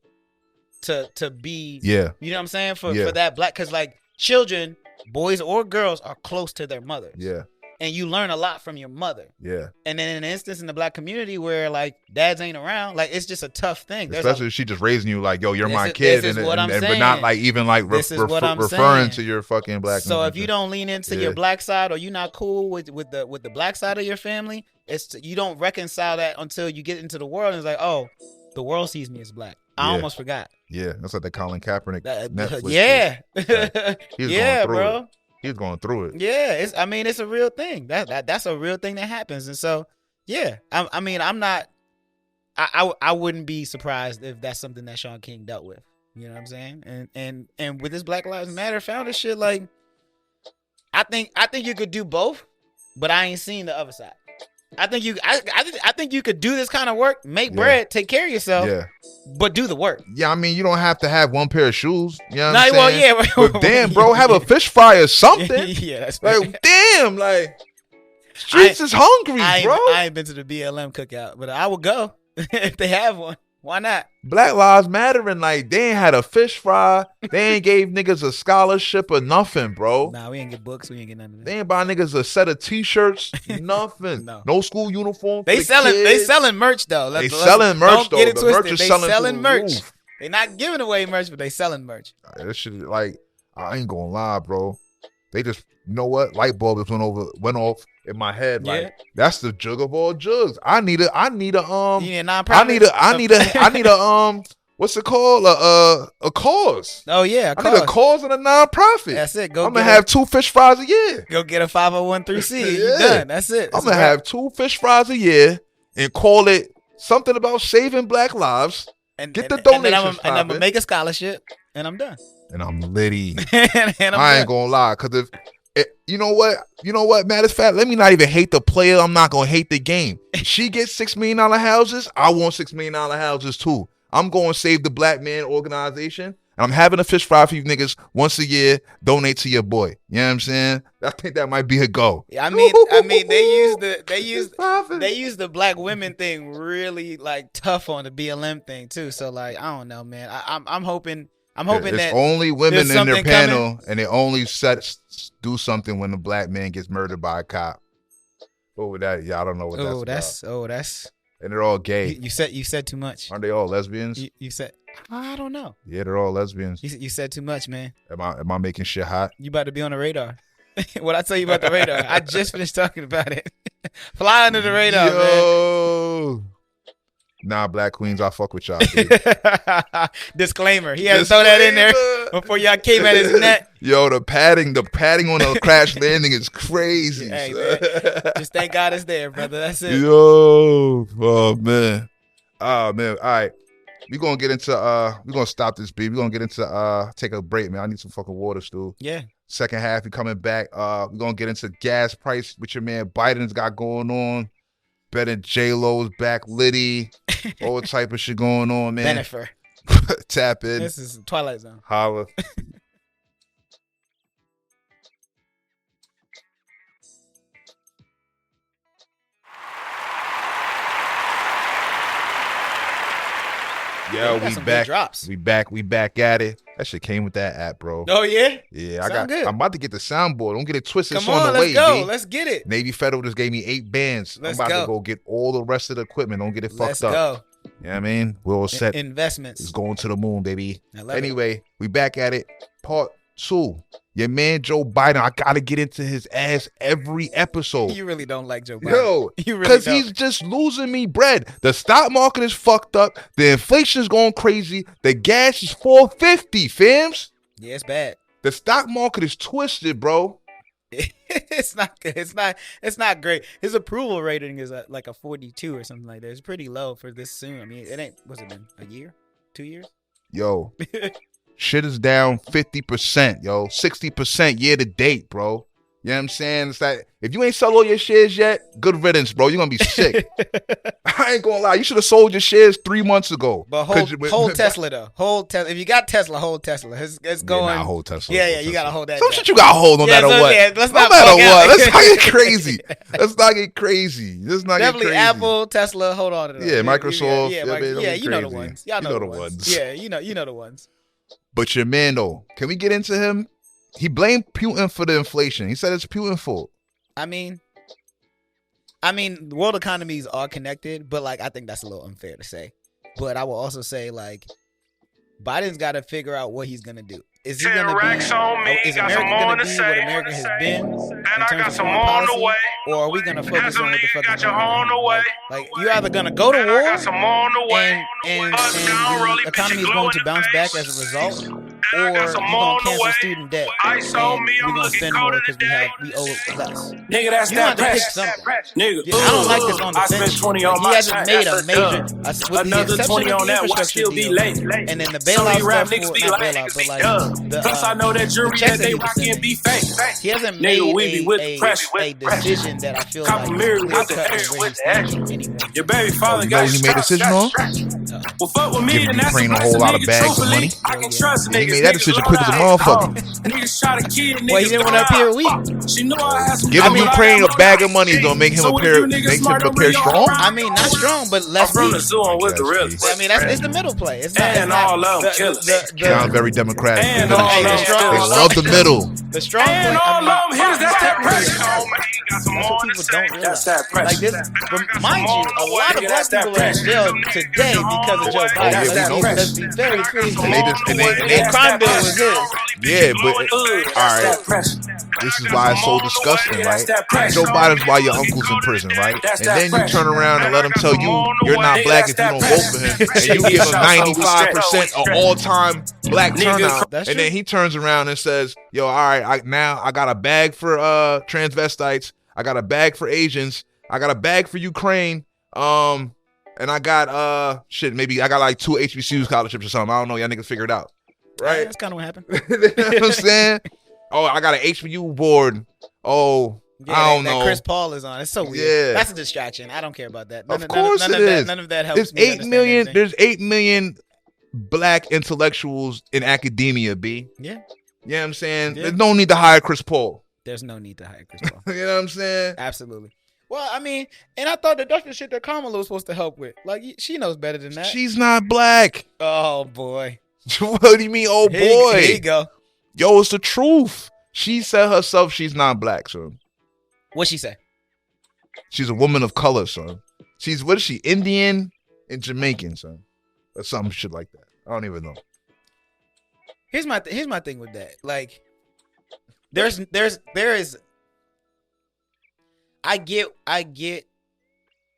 to be. Yeah. You know what I'm saying for that black, because like children, boys or girls, are close to their mothers. Yeah. And you learn a lot from your mother. Yeah. And then in an instance in the black community where like dads ain't around, like it's just a tough thing. Especially if she just raising you like, yo, you're my kid, but not like even like referring to your fucking black. So if you don't lean into your black side, or you're not cool with the black side of your family, you don't reconcile that until you get into the world and it's like, oh, the world sees me as black. I almost forgot. Yeah, that's like the Colin Kaepernick Netflix. Yeah. Going through bro. It. He's going through it. Yeah, it's a real thing. That's a real thing that happens. And so, yeah, I wouldn't be surprised if that's something that Shaun King dealt with. You know what I'm saying? And with this Black Lives Matter founder shit, like, I think you could do both, but I ain't seen the other side. I think you could do this kind of work, make bread, take care of yourself, but do the work. Yeah, I mean, you don't have to have one pair of shoes. You know what I'm saying? But damn, bro, have a fish fry or something. Yeah, that's like, damn, like, streets is hungry, bro. I ain't been to the BLM cookout, but I would go if they have one. Why not? Black Lives Matter, and like they ain't had a fish fry. They ain't gave niggas a scholarship or nothing, bro. Nah, we ain't get books. We ain't get none of that. They ain't buy niggas a set of t-shirts, nothing. No school uniform. They selling merch though. Selling merch though. Get it the twisted. Merch is they selling merch. Roof. They not giving away merch, but they selling merch. That shit, like, I ain't gonna lie, bro. They just, you know what? Light bulb just went off in my head. Like, that's the jug of all jugs. I need a you need a nonprofit? I need a what's it called? A cause. Oh yeah, I need a cause and a nonprofit. That's it. I'm gonna have 2 fish fries a year. Go get a 501(c)(3). You done. That's it. I'm gonna have 2 fish fries a year and call it something about saving Black lives. And get the donations. And I'm gonna make a scholarship, and I'm done. And I'm litty. I ain't gonna lie, cause you know what? Matter of fact, let me not even hate the player. I'm not gonna hate the game. If she gets $6 million houses, I want $6 million houses too. I'm going to save the Black Man organization, and I'm having a fish fry for you niggas once a year. Donate to your boy. You know what I'm saying? I think that might be a go. I mean, they use the Black women thing really like tough on the BLM thing too. So like, I don't know, man. I'm hoping that only women in their panel, and they only do something when the Black man gets murdered by a cop. Oh, that I don't know what that's about. That's. And they're all gay. You said too much. Aren't they all lesbians? You said, I don't know. Yeah, they're all lesbians. You said too much, man. Am I making shit hot? You about to be on the radar. What I tell you about the radar? I just finished talking about it. Fly under the radar, man. Nah, Black Queens, I fuck with y'all, dude. Disclaimer. He had to throw that in there before y'all came at his neck. Yo, the padding on the crash landing is crazy. Hey, man. Just thank God it's there, brother. That's it. Yo, oh man. All right. We're gonna get into we're gonna stop this beat. We're gonna get into take a break, man. I need some fucking water, Stu. Yeah. Second half, we coming back. We're gonna get into gas price, which your man Biden's got going on. Better Jlo's back, Liddy, all type of shit going on, man. Bennifer. Tap in. This is Twilight Zone. Holla. Yo, we back. Drops. We back at it. That shit came with that app, bro. Oh yeah? Yeah, I'm about to get the soundboard. Don't get it twisted. Come on, let's go. Let's get it. Navy Federal just gave me 8 bands. I'm about to go get all the rest of the equipment. Don't get it fucked up. Let's go. You know what I mean? We're all set. Investments. It's going to the moon, baby. Anyway, we back at it. Part 2. Your man Joe Biden, I gotta get into his ass every episode. You really don't like Joe Biden. Yo, because he's just losing me bread. The stock market is fucked up. The inflation is going crazy. The gas is $4.50, fams. Yeah, it's bad. The stock market is twisted, bro. It's not good. It's not great. His approval rating is like a 42 or something like that. It's pretty low for this soon. I mean, it ain't. What's it been? A year? 2 years? Yo, shit is down 50%. Yo, 60% year to date, bro. You know what I'm saying? It's like, if you ain't sold all your shares yet, good riddance, bro. You're going to be sick. I ain't going to lie. You should have sold your shares 3 months ago. But hold Tesla, though. Hold Tesla. If you got Tesla, hold Tesla. It's going. Yeah, hold Tesla. Yeah, you got to hold that. Some shit you got to hold no matter what. Yeah, no matter what. Let's not get crazy. Let's not get crazy. Definitely Apple, Tesla, hold on to them. Yeah, Microsoft. Yeah, you know the ones. Y'all know the ones. Yeah, you know the ones. But your man, though, can we get into him? He blamed Putin for the inflation. He said it's Putin's fault. I mean, the world economies are connected, but like I think that's a little unfair to say. But I will also say like Biden's got to figure out what he's gonna do. Is he gonna be? Is America gonna be what America has been in terms of foreign policy, or are we gonna focus on what the fuck is going on? Like you're either gonna go to war and the economy is going to bounce back as a result, or you're gonna cancel student debt and we're gonna spend more because we owe less. Nigga, that's that press. Nigga, yeah, I don't like this on the bench. I spent 20 on my He hasn't made a major with another the 20 on that. Why infrastructure still be deal, late? and then the bailout rap stuff niggas for be not like bailout, but like plus I know that jury that they rockin' be fake. He hasn't Nigga, we be with made the press. a decision that I feel Copper like mirror is with the clear-cut air where with he's the action. standing anymore. Your baby father You know got what he made a decision on? Well, fuck with me, Giving and that's Ukraine a a whole lot of nigga, bags of money. I can trust He niggas. made that decision quick as a motherfucker. Niggas try to kill niggas. Well, he didn't want to appear weak. She knew I had some. Giving Ukraine a bag of money is gonna make him appear strong. I mean, not strong, but less from the weak. zoo and with the real. I mean, it's the middle play. It's not. And all of them killers. Sounds very democratic. And all They of them love the middle. The strong point. and all of them. Here's that pressure. That's what people don't realize. That's that pressure. Like this, but mind you, a lot of black people are in jail today because of Joe Biden. Let's be very clear. The crime bill was his. Yeah, but all right. This is why it's so disgusting, right? Joe Biden's why your uncle's in prison, right? And then you turn around and let him tell you you're not black if you don't vote for him, and you give him 95% of all-time black turnout, and then he turns around and says, "Yo, all right, I got a bag for transvestites, I got a bag for Asians, I got a bag for Ukraine, and I got maybe I got like 2 HBCU scholarships or something. I don't know, y'all niggas figure it out, right?" Yeah, that's kind of what happened. You know what I'm saying? Oh, I got an HBU board. Oh, yeah, I don't know. Chris Paul is on. It's so weird. Yeah. That's a distraction. I don't care about that. Of course it is. None of that helps. There's 8 million black intellectuals in academia, B. Yeah. You know what I'm saying? Yeah. There's no need to hire Chris Paul. There's no need to hire Chris Paul. You know what I'm saying? Absolutely. Well, I mean, and I thought that's the shit that Kamala was supposed to help with. Like, she knows better than that. She's not black. Oh, boy. What do you mean, oh, boy? Here you go. Yo, it's the truth. She said herself she's not black, son. What'd she say? She's a woman of color, son. What is she, Indian and Jamaican, son? Or some shit like that. I don't even know. Here's my thing with that. Like, there is. I get.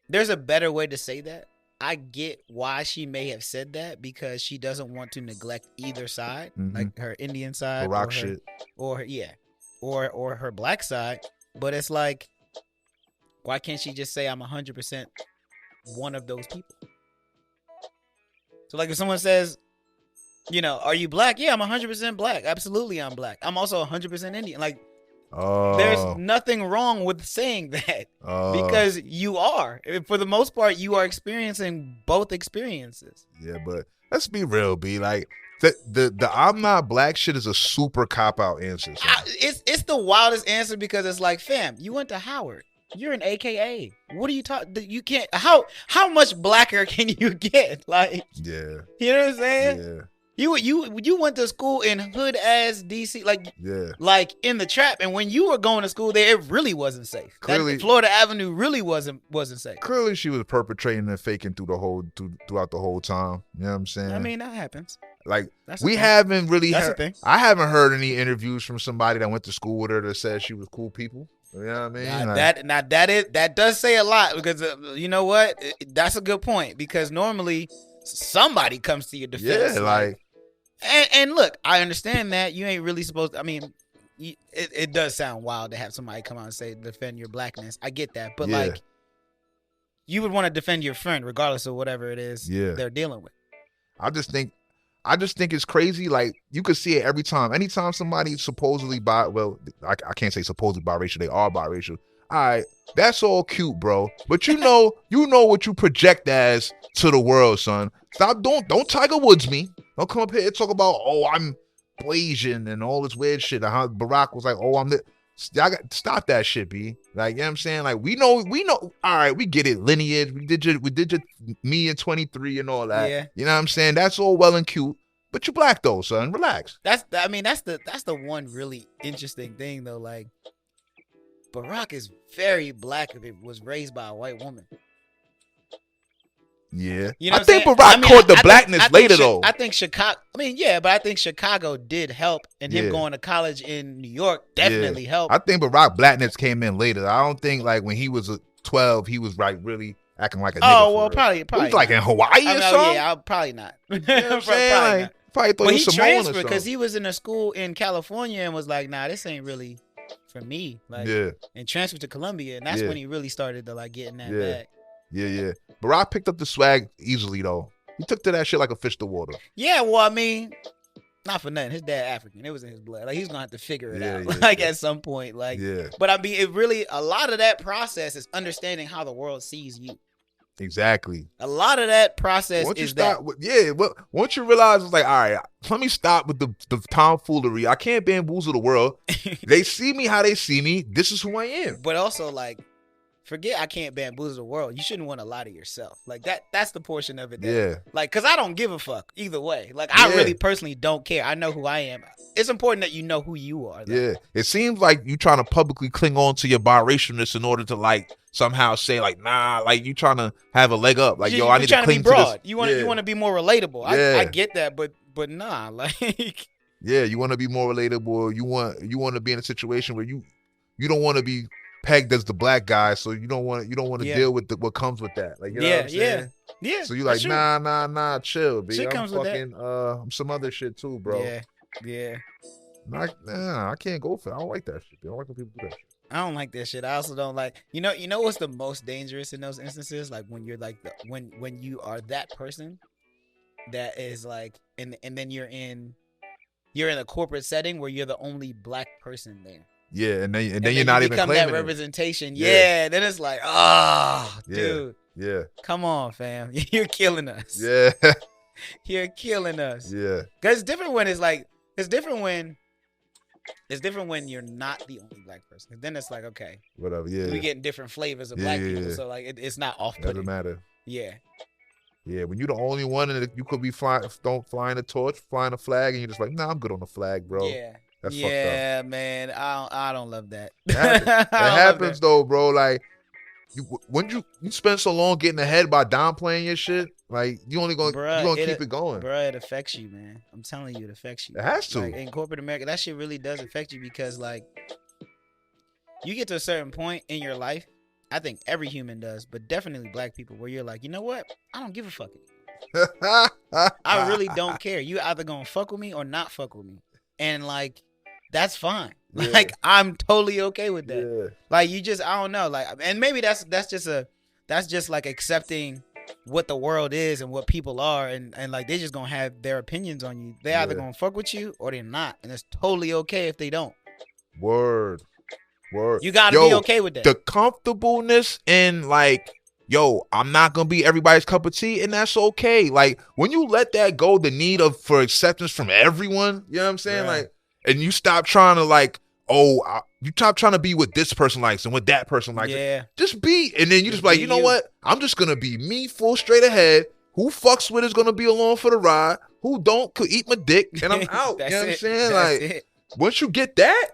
There's a better way to say that. I get why she may have said that because she doesn't want to neglect either side, like her Indian side, rock shit, or her black side. But it's like, why can't she just say I'm 100% one of those people? So like if someone says, you know, are you black? Yeah, I'm 100% black. Absolutely, I'm black. I'm also 100% Indian. Like, there's nothing wrong with saying that because you are. For the most part, you are experiencing both experiences. Yeah, but let's be real, B. Like the I'm not black shit is a super cop out answer. It's the wildest answer because it's like, fam, you went to Howard. You're an AKA. What are you talking? You can't. How much blacker can you get? Like, yeah, you know what I'm saying? Yeah. You went to school in hood ass DC, like, yeah, like in the trap, and when you were going to school there, it really wasn't safe. Clearly, Florida Avenue really wasn't safe. Clearly, she was perpetrating and faking throughout the whole time. You know what I'm saying? I mean, that happens. Like, that's we haven't really. That's the thing. I haven't heard any interviews from somebody that went to school with her that said she was cool people. You know what I mean? That does say a lot because you know what? That's a good point because normally somebody comes to your defense. Yeah, like And look, I understand that you ain't really supposed to, I mean, it does sound wild to have somebody come out and say defend your blackness. I get that, but like you would want to defend your friend regardless of whatever it is they're dealing with. I just think it's crazy. Like you could see it every time. Anytime somebody supposedly I can't say supposedly biracial, they are biracial. All right, that's all cute, bro. But you know what you project as to the world, son. Don't Tiger Woods me. Don't come up here and talk about, oh, I'm Asian and all this weird shit. And how Barack was like, oh, I'm the. Stop that shit, B. Like, you know what I'm saying? Like, we know. All right, we get it. Lineage. We did your me and 23 and all that. Yeah. You know what I'm saying? That's all well and cute. But you black though, son. Relax. That's the one really interesting thing though. Like, Barack is very black if it was raised by a white woman. Yeah. You know I think Barack caught the blackness later though. I think Chicago, but I think Chicago did help, and him going to college in New York definitely helped. I think Barack blackness came in later. I don't think like when he was 12, he was like really acting like a nigga. Oh, well, probably. He was like in Hawaii or something? Yeah, probably not. You know what I'm saying? Probably thought but he was Samoan transferred or something. because he was in a school in California and was like, nah, this ain't really for me. Like, and transferred to Columbia, and that's when he really started to like get in that bag. Yeah. Barack picked up the swag easily though. He took to that shit like a fish to water. Yeah, well, I mean, not for nothing. His dad African. It was in his blood. Like he's gonna have to figure it out. At some point. Like, but I mean, it really a lot of that process is understanding how the world sees you. Exactly. A lot of that process once you realize it's like, all right, let me stop with the tomfoolery. I can't bamboozle the world. They see me how they see me. This is who I am. But also, like, forget I can't bamboozle the world. You shouldn't want to lie to yourself. Like that's the portion of it. Like, cause I don't give a fuck either way. Like I really personally don't care. I know who I am. It's important that you know who you are. Though. Yeah. It seems like you trying to publicly cling on to your biracialness in order to like somehow say like, nah, like you trying to have a leg up. Like, I need to cling to this. You want to be more relatable. I get that, but nah, like. Yeah, you want to be more relatable. You want to be in a situation where you don't want to be pegged as the black guy, so you don't want to deal with what comes with that. Like, you know what I'm saying? Yeah. So you like, nah, chill, B. I'm fucking I'm some other shit too, bro. Yeah. Nah, I can't go for it. I don't like that shit. I don't like when people do that shit. I don't like that shit. I also don't like, you know what's the most dangerous in those instances? Like when you're like when you are that person that is like, and then you're in a corporate setting where you're the only black person there. Yeah, and then you're not even claiming that representation. Yeah, then it's like, dude. Yeah. Come on, fam. You're killing us. Yeah. You're killing us. Yeah. Cause it's different when you're not the only black person. Then it's like, okay, whatever. Yeah. We getting different flavors of black people, so like it's not off-putting. Doesn't matter. Yeah. Yeah, when you're the only one and you could be flying a torch, flying a flag, and you're just like, nah, I'm good on the flag, bro. Yeah. That's fucked up. Yeah, man. I don't love that. It happens though, bro. Like when you spend so long getting ahead by downplaying your shit, like you only gonna keep it going. Bro, it affects you, man. I'm telling you, it affects you. It has to. Like, in corporate America, that shit really does affect you because like you get to a certain point in your life. I think every human does, but definitely black people, where you're like, you know what? I don't give a fuck. I really don't care. You either gonna fuck with me or not fuck with me, and like. That's fine. Yeah. Like I'm totally okay with that. Yeah. Like I don't know. Like, and maybe that's just like accepting what the world is and what people are, and like they're just gonna have their opinions on you. They're either gonna fuck with you or they're not, and it's totally okay if they don't. Word. You gotta be okay with that. The comfortableness in like, I'm not gonna be everybody's cup of tea, and that's okay. Like when you let that go, the need for acceptance from everyone. You know what I'm saying? Right. Like. And you stop trying to like, you stop trying to be what this person likes and what that person likes. Yeah. Just be. And then you just like, you know what? I'm just going to be me full straight ahead. Who fucks with is going to be along for the ride. Who don't could eat my dick. And I'm out. You know what I'm saying? Like, once you get that,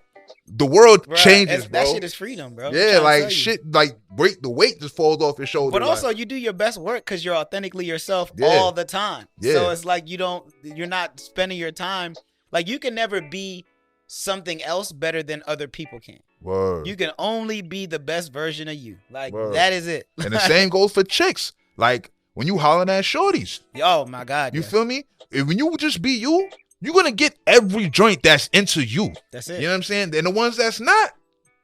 the world changes, bro. That shit is freedom, bro. Yeah, like shit, like the weight just falls off your shoulders. But also, you do your best work because you're authentically yourself all the time. Yeah. So it's like you're not spending your time. Like, you can never be something else better than other people can. Word. You can only be the best version of you. Like, that is it. And the same goes for chicks. Like, when you hollering at shorties. Oh, my God. You feel me? When you just be you you're gonna get every joint that's into you. That's it. You know what I'm saying? And the ones that's not,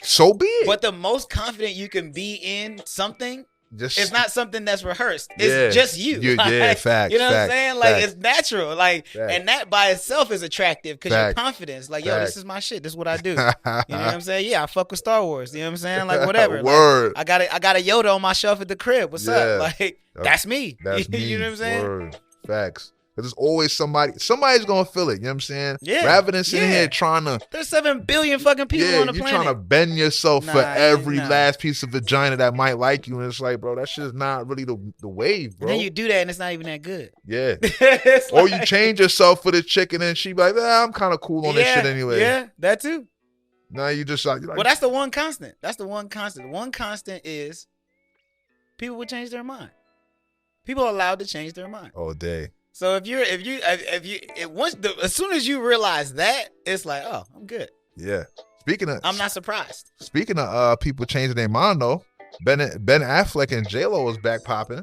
so be it. But the most confident you can be in something, Just, it's not something that's rehearsed. It's just you. Yeah, facts. You know what I'm saying? Like, facts. it's natural. Like, Facts. and that by itself is attractive because your Facts. confidence. Like, yo, Facts. this is my shit. This is what I do. You know what I'm saying? Yeah, I fuck with Star Wars. You know what I'm saying? Like, whatever. Word. Like, I got a Yoda on my shelf at the crib. What's Yeah. up? Like, that's me. That's me. You know what I'm saying? Word. Facts. Because there's always somebody's gonna feel it. You know what I'm saying? Yeah. Rather than sitting Yeah. here trying to, There's 7 billion fucking people on the you're planet. trying to bend yourself for Nah, every nah. last piece of vagina that might like you, and it's like, bro, that shit's not really the wave, bro. And then you do that and it's not even that good. Yeah. It's Or like- you change yourself for the chick, and then she be like, I'm kind of cool on this shit anyway. Yeah, that too. Now you just like, Well, that's the one constant. That's the one constant. One constant is people would change their mind. People are allowed to change their mind. all day. So as soon as you realize that, it's like, oh, I'm good. Yeah. I'm not surprised. Speaking of people changing their mind though, Ben Affleck and J-Lo is back popping.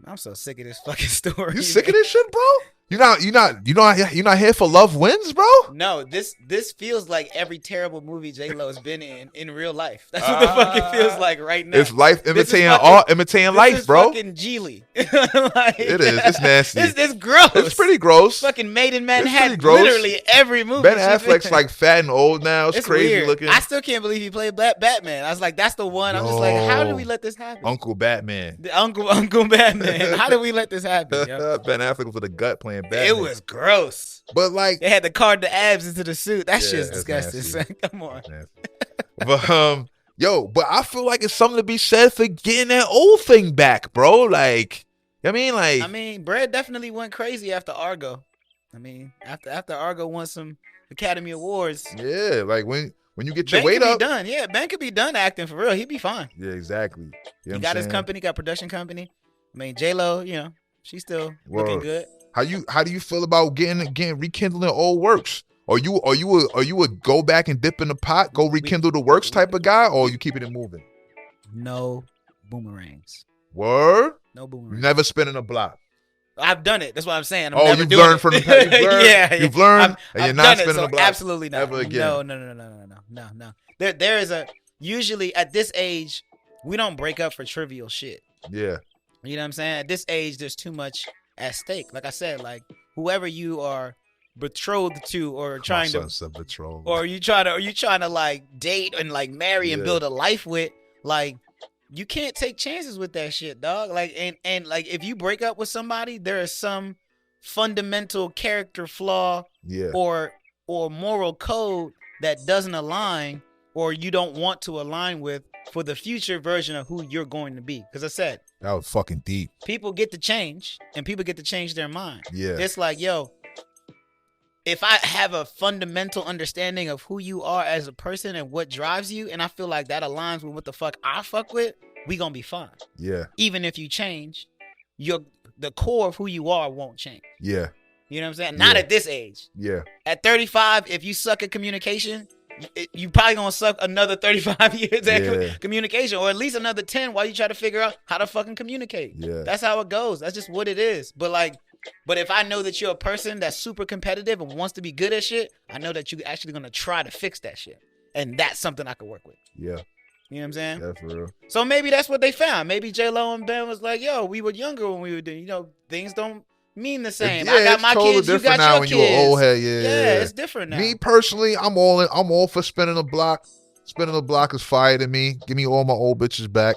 I'm so sick of this fucking story. You sick of this shit, bro? You're not here for love wins, bro? No, this feels like every terrible movie J-Lo has been in real life. That's what the fuck it feels like right now. It's life This is imitating fucking- art, imitating life, This is bro. fucking Geely. Like, It is. It's nasty. It's gross. It's pretty gross. Fucking Made in pretty Manhattan. gross. Literally every movie. Ben she's Affleck's in. like fat and old now. It's crazy weird. looking. I still can't believe he played Batman. I was like, that's the one. I'm just like, how did we let this happen? Uncle Batman. The Uncle Batman. How did we let this happen? Yo? Ben Affleck was with a gut playing Batman. It was gross. But like, They had to carve the abs into the suit. That Yeah, shit's that's disgusting. nasty. Come on. but but I feel like it's something to be said for getting that old thing back, bro. Like, I mean, Brad definitely went crazy after Argo. I mean, after Argo won some Academy Awards. yeah, like when you get your Ben weight could up, be done. Yeah, Ben could be done acting for real. He'd be fine. yeah, exactly. You know He what I'm got his saying? company, got production company. I mean, J-Lo, she's still looking Word. good. How do you feel about getting rekindling old works? Are you a go back and dip in the pot, go rekindle the works type of guy, or are you keeping it moving? No boomerangs. Word? No boomerangs. Never spinning a block. I've done it. That's what I'm saying. I'm Oh, never you've doing learned it. from the past. You've learned, and you're I've not done it, spinning so a block. absolutely not. ever again. No. There is usually at this age, we don't break up for trivial shit. Yeah. You know what I'm saying? At this age, there's too much at stake. Like I said, like whoever you are betrothed to or trying to, or you trying to like date and like marry and Yeah. build a life with, like you can't take chances with that shit, dog. Like and like if you break up with somebody, there is some fundamental character flaw Yeah. or moral code that doesn't align or you don't want to align with for the future version of who you're going to be. Because I said, That was fucking deep. people get to change and people get to change their mind. Yeah. It's like, yo, if I have a fundamental understanding of who you are as a person and what drives you, and I feel like that aligns with what the fuck I fuck with, we gonna be fine. Yeah. Even if you change, the core of who you are won't change. Yeah. You know what I'm saying? Not Yeah. at this age. Yeah. At 35, if you suck at communication, you probably gonna suck another 35 years at Yeah. communication, or at least another 10 while you try to figure out how to fucking communicate. Yeah. That's how it goes. That's just what it is. But if I know that you're a person that's super competitive and wants to be good at shit, I know that you're actually gonna try to fix that shit, and that's something I could work with. Yeah. You know what I'm saying? That's for real. So maybe that's what they found. Maybe Jlo and Ben was like, "Yo, we were younger when we were doing. Things don't mean the same. Yeah, I got it's my totally kids. You different got now your when kids. you an old head. Yeah. Yeah, it's different now. Me personally, I'm all for spinning the block. Spinning the block is fire to me. Give me all my old bitches back.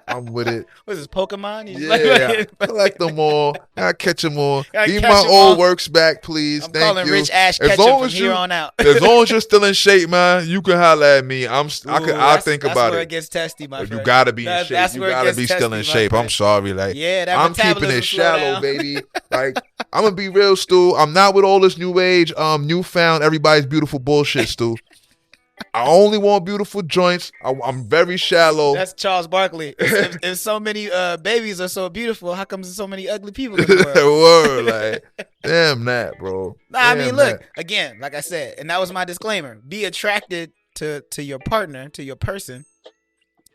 I'm with it. What's this, Pokemon? You Yeah, collect them all. I catch them all. Gotta Give catch my 'em old all. works back, please. I'm Thank calling you. Rich Ash As Ketchum long from as here you- on out. As long as you're still in shape, man, you can holler at me. I'll think that's about where it. it gets testy, my friend. You gotta be in That's shape. You where it gotta gets be still testy, in my shape. I'm friend. sorry, like Yeah, that I'm keeping metabolism it slow shallow, down. baby. Like I'm gonna be real, Stu. I'm not with all this new age, newfound everybody's beautiful bullshit, Stu. I only want beautiful joints. I'm very shallow. That's Charles Barkley. If so many babies are so beautiful, how come there's so many ugly people in the world? Word, like damn that, bro. Nah, I Damn mean, look, that. again, like I said, and that was my disclaimer. Be attracted to your partner, to your person,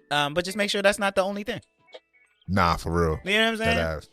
but just make sure that's not the only thing. Nah, for real. You know what I'm saying? That ass.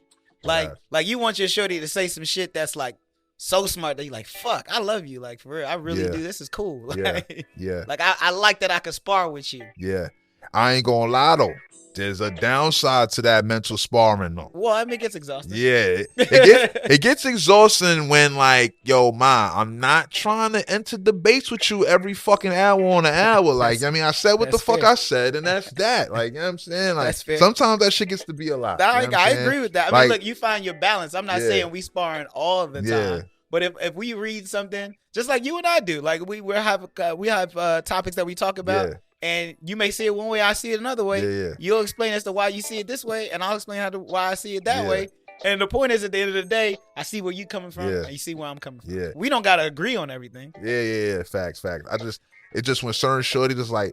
Like you want your shorty to say some shit that's like so smart that you like, fuck, I love you. Like, for real, I really do. This is cool. Like, yeah. Like, I like that I could spar with you. Yeah. I ain't gonna lie, though. There's a downside to that mental sparring, though. Well, I mean, it gets exhausting. Yeah. It gets exhausting when, like, yo, ma, I'm not trying to enter debates with you every fucking hour on an hour. Like, I mean, I said what the fuck I said, and that's that. Like, you know what I'm saying? Like, sometimes that shit gets to be a lot. I agree with that. I mean, look, you find your balance. I'm not saying we sparring all the time. Yeah. But if we read something, just like you and I do, like we have topics that we talk about. Yeah. And you may see it one way, I see it another way. Yeah. You'll explain as to why you see it this way, and I'll explain why I see it that way. And the point is, at the end of the day, I see where you coming from, and you see where I'm coming from. Yeah. We don't gotta agree on everything. Yeah. Facts. It just when certain shorty just like,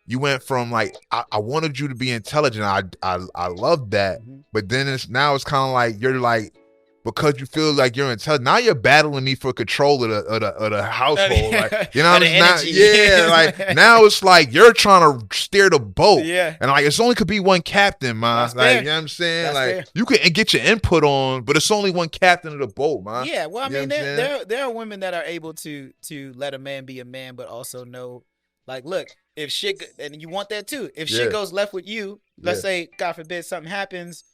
you went from like, I wanted you to be intelligent. I love that, but then it's kind of like you're like, because you feel like you're intelligent. Now you're battling me for control of the household. Like, you know what I'm saying? Like now it's like you're trying to steer the boat. Yeah. And like it's only could be one captain, man. Like, fair. You know what I'm saying? That's like fair. You can get your input on, but it's only one captain of the boat, man. Yeah, well, I mean, there are women that are able to let a man be a man, but also know, like, look, if shit, and you want that too. If shit goes left with you, let's say, God forbid, something happens,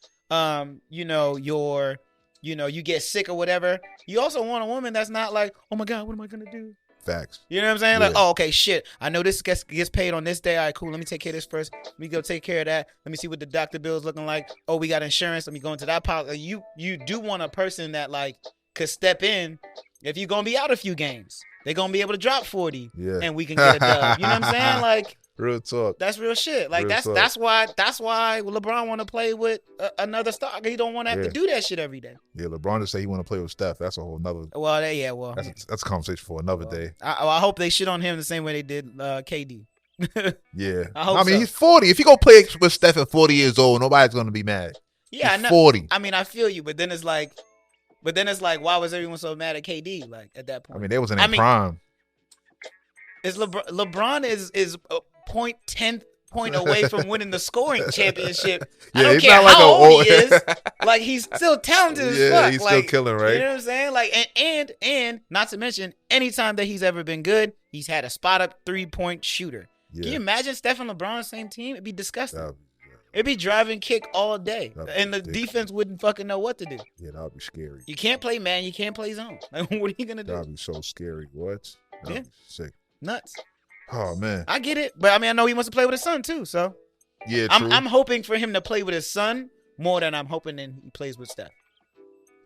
you get sick or whatever. You also want a woman that's not like, oh my God, what am I gonna do? Facts. You know what I'm saying? Like, oh, okay, shit. I know this gets paid on this day. All right, cool. Let me take care of this first. Let me go take care of that. Let me see what the doctor bill is looking like. Oh, we got insurance. Let me go into that policy. You do want a person that like could step in if you're gonna be out a few games. They're gonna be able to drop 40, and we can get a dub. You know what I'm saying? Like. Real talk. That's real shit. Like that's why LeBron want to play with another star. He don't want to have to do that shit every day. Yeah, LeBron just say he want to play with Steph. That's a whole nother. Well, that's a conversation for another day. I hope they shit on him the same way they did KD. Yeah, I mean he's 40. If he gonna play with Steph at 40 years old, nobody's gonna be mad. Yeah, he's I know. 40. I mean, I feel you, but then it's like, why was everyone so mad at KD? Like at that point, I mean, they was in their prime. Is LeBron is 0.10 point away from winning the scoring championship. I don't care how old he is. Like he's still talented as fuck. He's still killing, right? You know what I'm saying? Like and not to mention, anytime that he's ever been good, he's had a spot up 3-point shooter. Yeah. Can you imagine Steph and LeBron on the same team? It'd be disgusting. It'd be drive and kick all day, and the defense wouldn't fucking know what to do. Yeah, that'd be scary. You can't play man. You can't play zone. Like, what are you gonna do? That'd be so scary. What? That'd be sick. Nuts. Oh man, I get it, but I mean, I know he wants to play with his son too. So yeah, I'm hoping for him to play with his son more than I'm hoping that he plays with Steph.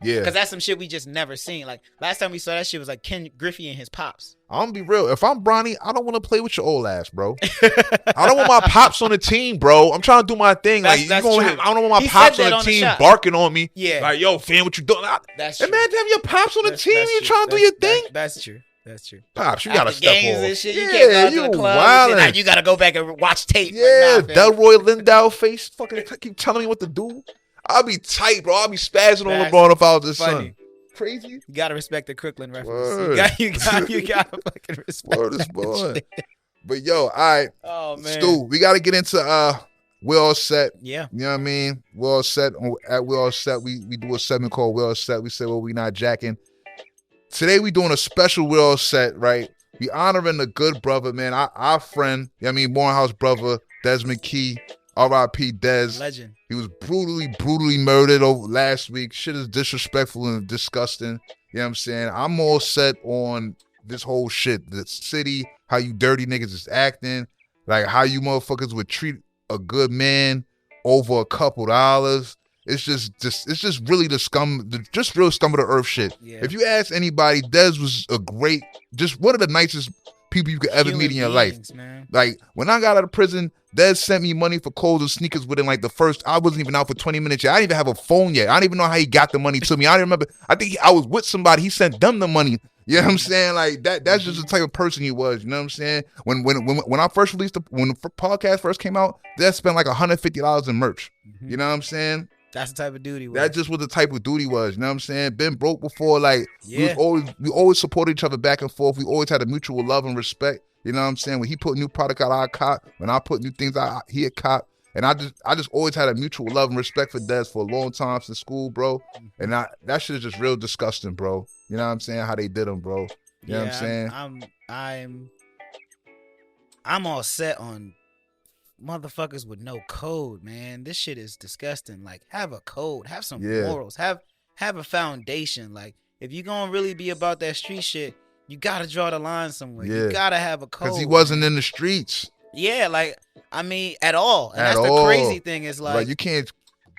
Yeah, because that's some shit we just never seen. Like last time we saw that shit was like Ken Griffey and his pops. I'm gonna be real. If I'm Bronny, I don't want to play with your old ass, bro. I don't want my pops on the team, bro. I'm trying to do my thing. I don't want my pops on the team barking on me. Yeah, like yo, fam, what you doing? That's true. Imagine having your pops on the team. You trying to do your thing? That's true. That's true. Pops, you gotta step games and shit. You can't go to the club. And shit. You gotta go back and watch tape. Yeah, Delroy Lindau face. Fucking keep telling me what to do. I'll be tight, bro. I'll be spazzing on LeBron if I was his son. Crazy. You gotta respect the Crooklyn reference. You gotta fucking respect that boy. But yo, all right. Oh man, Stu, we gotta get into We're All Set. Yeah. You know what I mean? We're All Set. At We're All Set, we do a segment called We're All Set. We say, well, we not jacking. Today we doing a special We're All Set, right? We honoring a good brother, man. Our friend, you know what I mean, Morehouse brother, Desmond Key, R.I.P. Des. Legend. He was brutally murdered over last week. Shit is disrespectful and disgusting. You know what I'm saying? I'm all set on this whole shit. The city, how you dirty niggas is acting, like how you motherfuckers would treat a good man over a couple dollars. It's just really the scum, just real scum of the earth shit. Yeah. If you ask anybody, Des was just one of the nicest people you could ever meet in your life. Man. Like when I got out of prison, Des sent me money for clothes and sneakers within like I wasn't even out for 20 minutes yet. I didn't even have a phone yet. I don't even know how he got the money to me. I don't remember. I think I was with somebody. He sent them the money. You know what I'm saying? Like that's just the type of person he was. You know what I'm saying? When I first released when the podcast first came out, Des spent like $150 in merch. Mm-hmm. You know what I'm saying? That's the type of dude he was. That just what the type of dude he was. You know what I'm saying? Been broke before. Like we always supported each other back and forth. We always had a mutual love and respect. You know what I'm saying? When he put new product out, I cop. When I put new things out, he a cop. And I just always had a mutual love and respect for Dez for a long time since school, bro. And that shit is just real disgusting, bro. You know what I'm saying? How they did him, bro. You know what I'm saying? I'm all set on motherfuckers with no code, man. This shit is disgusting. Like, have a code, have some morals, have a foundation. Like, if you gonna really be about that street shit, you gotta draw the line somewhere. You gotta have a code. Because he wasn't in the streets. Yeah, like, I mean, at all. And that's the crazy thing is like, you can't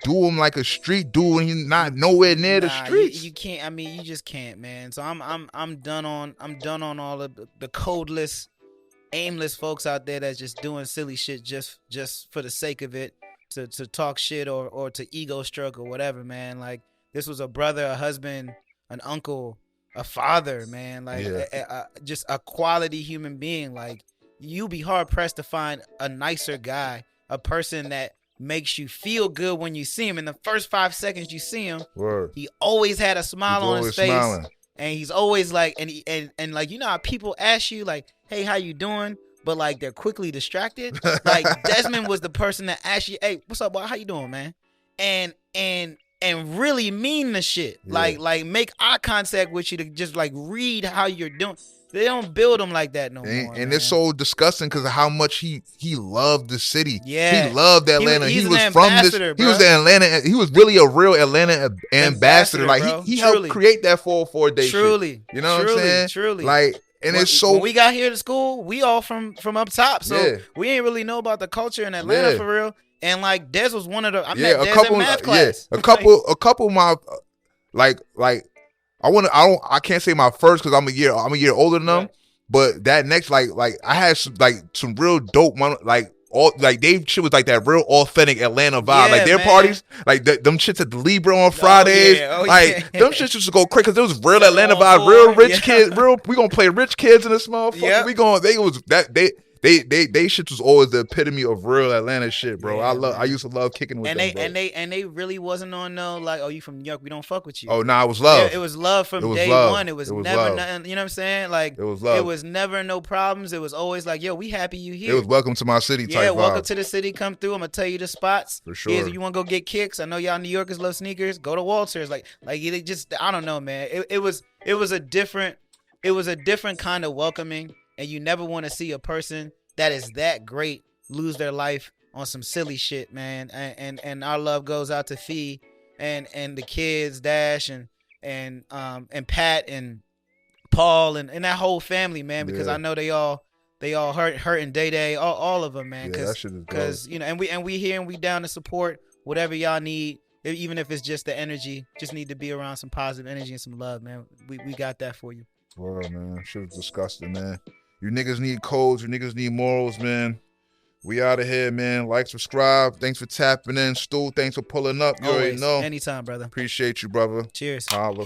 do him like a street dude when he's not nowhere near the streets. You can't. I mean, you just can't, man. So I'm done on all of the codeless, aimless folks out there that's just doing silly shit just for the sake of it, to talk shit or to ego stroke or whatever, man. Like, this was a brother, a husband, an uncle, a father, man. Like, just a quality human being. Like, you'll be hard pressed to find a nicer guy, a person that makes you feel good when you see him. In the first 5 seconds you see him, he always had a smile on his face, smiling. And he's always like, and like, you know how people ask you like, hey, how you doing? But like, they're quickly distracted. Like, Desmond was the person that asked you, hey, what's up, boy? How you doing, man? And really mean the shit. Like make eye contact with you to just like read how you're doing. They don't build them like that no more. And it's so disgusting because of how much he loved the city. Yeah, he loved Atlanta. He was from this. Bro. He was the Atlanta. He was really a real Atlanta ambassador. Like, he helped create that 404 day. Truly, shit. You know what I'm saying? Truly. Like, and it's so. When we got here to school, we all from up top, so we ain't really know about the culture in Atlanta for real. And like, Dez was one of the. I met Dez in math class. A couple of my like. I can't say my first because I'm a year older than them. Right. But that next, like I had some real dope they shit was like that real authentic Atlanta vibe. Yeah, like their parties, like them shits at the Libra on Fridays. Them shits used to go crazy because there was real Atlanta vibe, real rich kids, we gonna play rich kids in this motherfucker. They shit was always the epitome of real Atlanta shit, bro. I used to love kicking with them, bro. And they really wasn't on no like, oh, you from New York, we don't fuck with you. Oh, nah, it was love. It was love from day one. It was never nothing, you know what I'm saying? Like, it was love. It was never no problems. It was always like, yo, we happy you here. It was welcome to my city type vibe. Welcome to the city, come through. I'm gonna tell you the spots. For sure. If you wanna go get kicks, I know y'all New Yorkers love sneakers, go to Walters. Like they just, I don't know, man. It was a different kind of welcoming, and you never want to see a person that is that great lose their life on some silly shit, man. And our love goes out to Fee and the kids, Dash and Pat and Paul and that whole family, man, because I know they all hurting Day, all of them, man. Cause you know, and we here and we down to support whatever y'all need, even if it's just the energy. Just need to be around some positive energy and some love, man. We got that for you. Word, man. Shit was disgusting, man. You niggas need codes. You niggas need morals, man. We out of here, man. Like, subscribe. Thanks for tapping in. Stu, thanks for pulling up. You already know. Anytime, brother. Appreciate you, brother. Cheers. Holla.